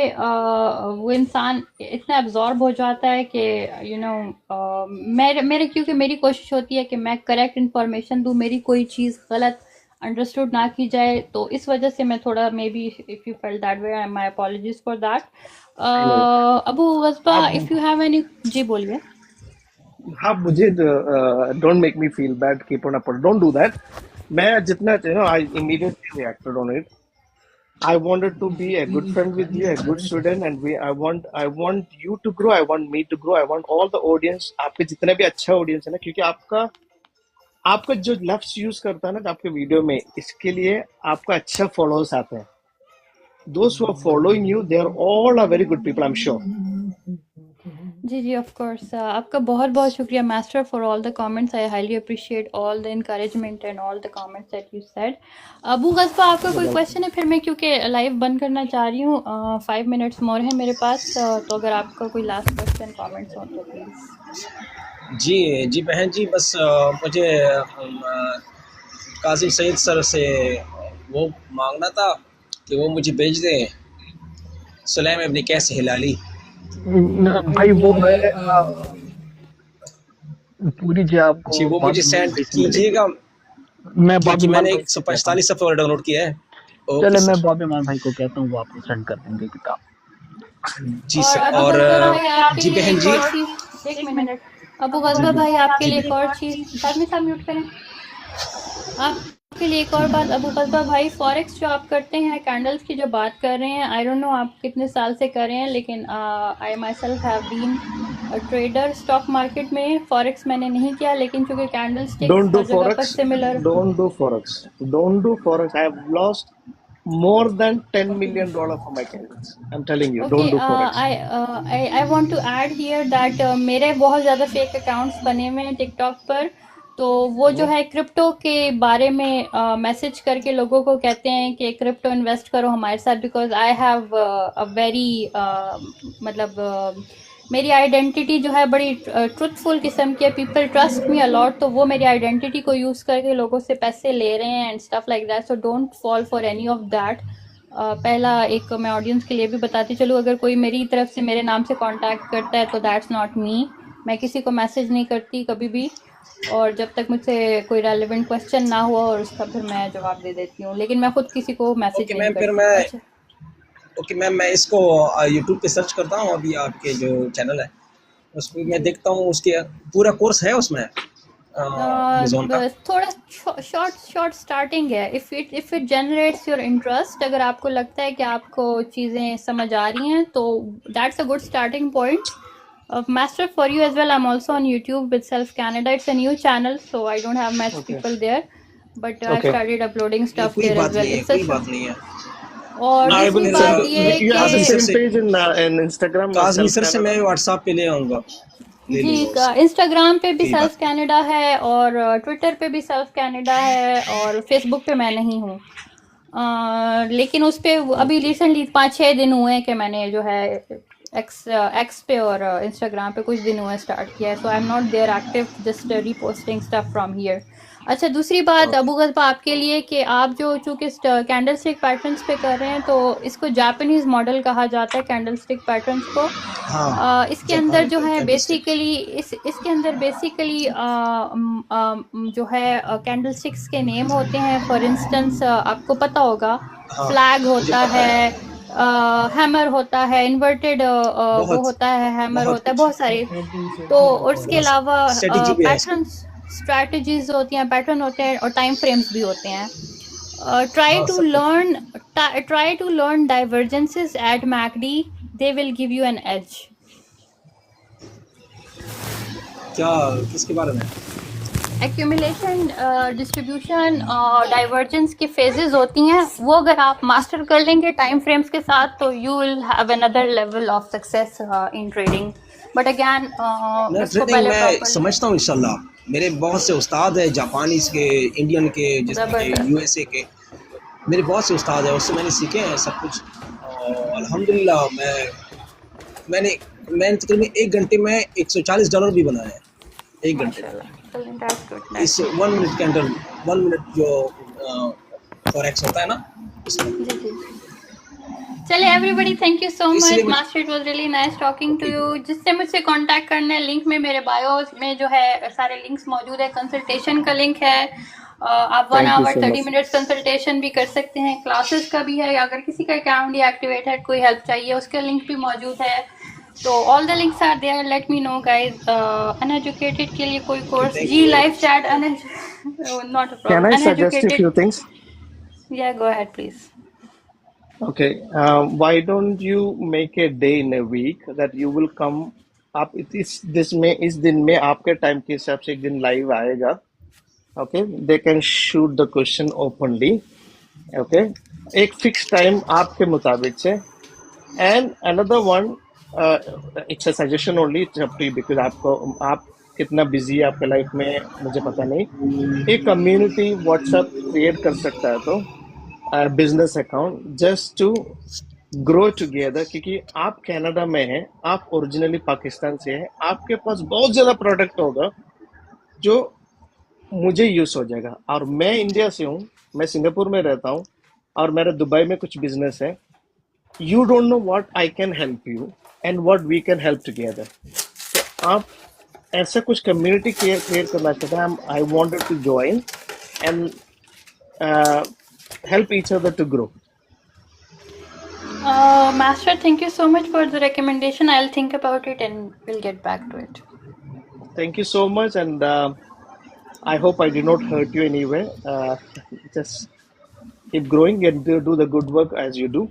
S1: वो इंसान इतना absorb हो जाता है कि मेरे क्योंकि मेरी कोशिश होती है कि मैं करेक्ट इन्फॉर्मेशन दूँ, मेरी कोई चीज़ गलत अंडरस्टूड ना की जाए। तो इस वजह से मैं थोड़ा maybe if you felt that way, my apologies for that. Abu Gasba, if you have any, जी बोलिए।
S9: हाँ, मुझे don't make me feel bad, keep on up, don't do that. मैं जितना I immediately reacted on it. I wanted to be a good friend with you, a good student, and I want you to grow. I want me to grow. I want all the audience, आपके जितने भी अच्छा audience है ना, क्योंकि आपका जो लफ्ज यूज करता है ना आपके वीडियो में, इसके लिए आपका अच्छा फॉलोअर्स आते हैं। Those who are following you, they are all are very good people, I'm sure.
S1: जी जी, ऑफ कोर्स। आपका बहुत बहुत शुक्रिया master for all the comments. I highly appreciate all the encouragement and all the comments that you said. Abu Gasba, आपका कोई question है? फिर मैं क्योंकि लाइव बंद करना चाह रही हूँ, 5 मिनट्स मोर है मेरे पास, तो अगर आपका कोई लास्ट क्वेश्चन कमेंट्स हो तो प्लीज़।
S10: जी बहन जी, बस मुझे कासिम सईद सर से वो मांगना था कि वो मुझे भेज दें सुलैम इब्न कैस हिलाली।
S3: भाई वो मैं पूरी जी आपको
S10: जी वो मुझे सेंड कीजिएगा।
S3: मैं
S10: क्योंकि मैंने 145 सफ़ा डाउनलोड किया है।
S3: चले मैं बॉबी मान भाई को कहता हूँ, वो आपको सेंड कर देंगे किताब।
S10: जी सर। और जी बहन जी,
S1: एक मिनट अबू गस्बा भाई, आपके लिए एक और चीज़, साथ में सब म्यूट करें। आपके लिए एक और बात अबू गस्बा भाई, फॉरेक्स जो आप करते हैं, कैंडल्स की जो बात कर रहे हैं, आई डोंट नो आप कितने साल से कर रहे हैं, लेकिन I myself have been trader stock market में। फॉरेक्स मैंने नहीं किया, लेकिन चूंकि कैंडल स्टिक्स हर जगह पर similar.
S9: Don't do forex. I have lost more than $10 million for my candles. I'm telling you, don't do forex.
S1: I want to add here that मेरे बहुत ज़्यादा फेक अकाउंट्स बने हुए हैं टिकटॉक पर। तो वो जो है क्रिप्टो के बारे में मैसेज करके लोगों को कहते हैं कि क्रिप्टो इन्वेस्ट करो हमारे साथ, because I have a very मतलब मेरी आइडेंटिटी जो है बड़ी ट्रुथफुल किस्म की है, पीपल ट्रस्ट मी अलॉट। तो वो मेरी आइडेंटिटी को यूज़ करके लोगों से पैसे ले रहे हैं and stuff like that. So don't fall for any of that. पहला एक मैं ऑडियंस के लिए भी बताती चलूँ, अगर कोई मेरी तरफ से मेरे नाम से कांटेक्ट करता है तो दैट्स नॉट मी। मैं किसी को मैसेज नहीं करती कभी भी, और जब तक मुझसे कोई रेलेवेंट क्वेश्चन ना हुआ और उसका फिर मैं जवाब दे देती हूँ, लेकिन मैं खुद किसी को मैसेज
S10: ओके
S1: नहीं
S10: मैम, फिर
S1: करती।
S10: मैं
S1: अच्छा,
S10: ओके मैम, मैं इसको यूट्यूब पे सर्च करता हूँ। अभी आपके जो चैनल है उस पर मैं देखता हूँ, उसके पूरा कोर्स है उसमें अमेज़न का।
S1: बस थोड़ा शॉर्ट स्टार्टिंग है। If it generates your interest, अगर आपको लगता है कि आपको चीज़ें समझ आ रही हैं तो that's a good starting point. Master for you as well. I'm also on YouTube with Self Canada. It's a new channel, so I don't have much
S9: Okay.
S1: people there, but I've
S9: Okay.
S1: started uploading
S10: नहीं,
S1: stuff
S10: कोई
S1: there
S10: बात
S1: as well.
S10: नहीं है,
S1: It's a
S10: कोई बात नहीं है।
S1: और
S9: I
S1: दूसरी
S9: will
S10: फिर
S1: बात ये है
S9: you have the
S10: Kazmi sir
S9: same
S10: से
S9: page in Instagram
S10: Kazmi
S9: Self
S10: sir से मैं
S9: Canada.
S10: व्हाट्सएप पे ले आऊँगा, ले
S1: जी
S10: लूँगा उससे,
S1: इंस्टाग्राम पे भी
S10: कोई
S1: सेल्फ
S10: बात
S1: कैनेडा है और ट्विटर पे भी सेल्फ कैनेडा है और फेसबुक पे मैं नहीं हूँ। लेकिन उस पे अभी रिसेंटली 5-6 दिन हुए हैं कि मैंने जो है एक्स पे और इंस्टाग्राम पे कुछ दिन हुए स्टार्ट किया है, so I am not there active, just reposting stuff from here. अच्छा, दूसरी बात
S10: ओके।
S1: अबू गज़बा आपके लिए कि आप जो चूँकि कैंडल स्टिक पैटर्न्स पे कर रहे हैं तो इसको जापानीज़ मॉडल कहा जाता है कैंडल स्टिक पैटर्न्स को।
S10: हाँ,
S1: इसके अंदर जो है
S10: कैंडलस्टिक।
S1: बेसिकली इसके अंदर बेसिकली जो है कैंडल स्टिक्स के नेम होते हैं। फॉर इंस्टेंस आपको पता होगा
S10: हाँ,
S1: फ्लैग
S10: मुझे
S1: होता
S10: पता
S1: है, हैमर होता है, इन्वर्टेड वो
S10: बहुत
S1: होता है, हैमर
S10: बहुत
S1: होता है,
S10: कुछ,
S1: बहुत सारे। तो और इसके
S10: बहुत
S1: अलावा
S10: स्ट्रेटेजी भी है इसमें।
S1: पैटर्न्स, स्ट्रैटेजीज होती हैं, पैटर्न होते हैं और टाइम फ्रेम्स भी होते हैं। Try
S10: हाँ,
S1: to
S10: सब कुछ।
S1: learn try to learn divergences at MACD. They will give you an edge.
S10: क्या, किसके बारे में?
S1: एक्यूमुलेशन, डिस्ट्रीब्यूशन, डाइवर्जेंस की फेजेस होती हैं, वो अगर आप मास्टर कर लेंगे टाइम फ्रेम्स के साथ तो you will have another level of success in trading. But again
S10: मैं
S1: इसको
S10: ट्रेडिंग
S1: पहले
S10: मैं
S1: प्रॉपर
S10: समझता हूँ इंशाल्लाह। मेरे बहुत से उस्ताद हैं, जापानीज़ के, इंडियन के, जिसमें कि
S1: ज़बरदस्त।
S10: यूएसए के, मेरे बहुत से उस्ताद हैं, उससे मैंने सीखे हैं सब कुछ। और अल्हम्दुलिल्लाह मैंने तकरीबन 1 घंटे में $140 भी बनाए हैं, 1 घंटे में।
S1: माशाल्लाह, that's good,
S10: इस
S1: that's good.
S10: 1 minute candle, 1 minute जो फॉरेक्स होता है ना, उसमें।
S1: जी जी। चले everybody, thank you so much
S10: इसलिए मुझे
S1: master, it was really nice talking to
S10: okay,
S1: you. जिससे मुझसे कांटेक्ट करना है, लिंक में मेरे बायो में जो है सारे लिंक्स मौजूद है। कंसल्टेशन का लिंक है, आप 1
S9: Thank you
S1: hour
S9: so
S1: 30
S9: much.
S1: Minutes consultation भी कर सकते हैं। क्लासेस का भी है, अगर किसी का अकाउंट डीएक्टिवेट है, कोई हेल्प चाहिए, उसका लिंक भी मौजूद है। तो all the links are there, let me know guys. Uneducated के लिए कोई
S10: ओके,
S1: कोर्स,
S10: थैंक
S1: जी
S10: you.
S1: Live chat not a
S9: Can
S1: problem.
S9: I suggest a
S1: uneducated,
S9: few things?
S1: या go ahead please.
S9: Okay. Why don't you make a day in a week that you will come? आप इस दिन में आपके time के हिसाब से एक दिन लाइव आएगा. Okay, they can shoot the question openly. Okay, एक फिक्स टाइम आपके मुताबिक से. And another one, it's a suggestion only, it's up to you because आप कितना बिजी है आपके लाइफ में मुझे पता नहीं. एक कम्युनिटी व्हाट्सएप क्रिएट कर सकता है तो business account just to grow together, क्योंकि आप कनाडा में हैं, आप ओरिजिनली पाकिस्तान से हैं, आपके पास बहुत ज़्यादा प्रोडक्ट होगा जो मुझे यूज़ हो जाएगा. और मैं इंडिया से हूँ, मैं सिंगापुर में रहता हूँ और मेरा दुबई में कुछ बिजनेस है. You don't know what I can help you and what we can help together. तो आप ऐसा कुछ कम्युनिटी क्रिएट करना चाहते हैं. I wanted to join and help each other to grow.
S1: Master, thank you so much for the recommendation. I'll think about it and we'll get back to it.
S9: Thank you so much, and I hope I did not hurt you anyway. Just keep growing and do the good work as you do.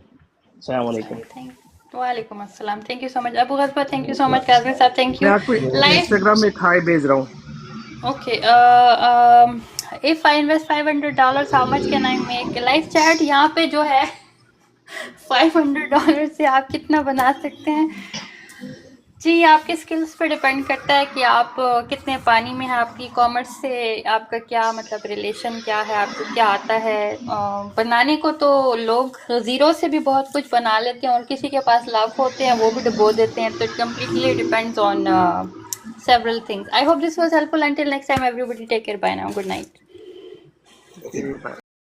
S9: Assalamu alaikum.
S1: वालेकुम अस्सलाम, thank you so much Abu Gazba, thank you so much Kazmi साहब, thank
S6: मैं
S1: you.
S6: आपको
S1: life,
S6: Instagram में high भेज रहा हूँ.
S1: okay, if I invest $500, how much can I make? Live chat यहाँ पे जो है $500 से आप कितना बना सकते हैं? जी, आपके स्किल्स पे डिपेंड करता है कि आप कितने पानी में हैं, आपकी कॉमर्स से आपका क्या मतलब रिलेशन क्या है, आपको क्या आता है। बनाने को तो लोग ज़ीरो से भी बहुत कुछ बना लेते हैं और किसी के पास लाख होते हैं वो भी डुबो देते हैं, तो it completely depends on several things. I hope this was helpful. Until next time, everybody take care. Bye now. Good night.
S10: Okay.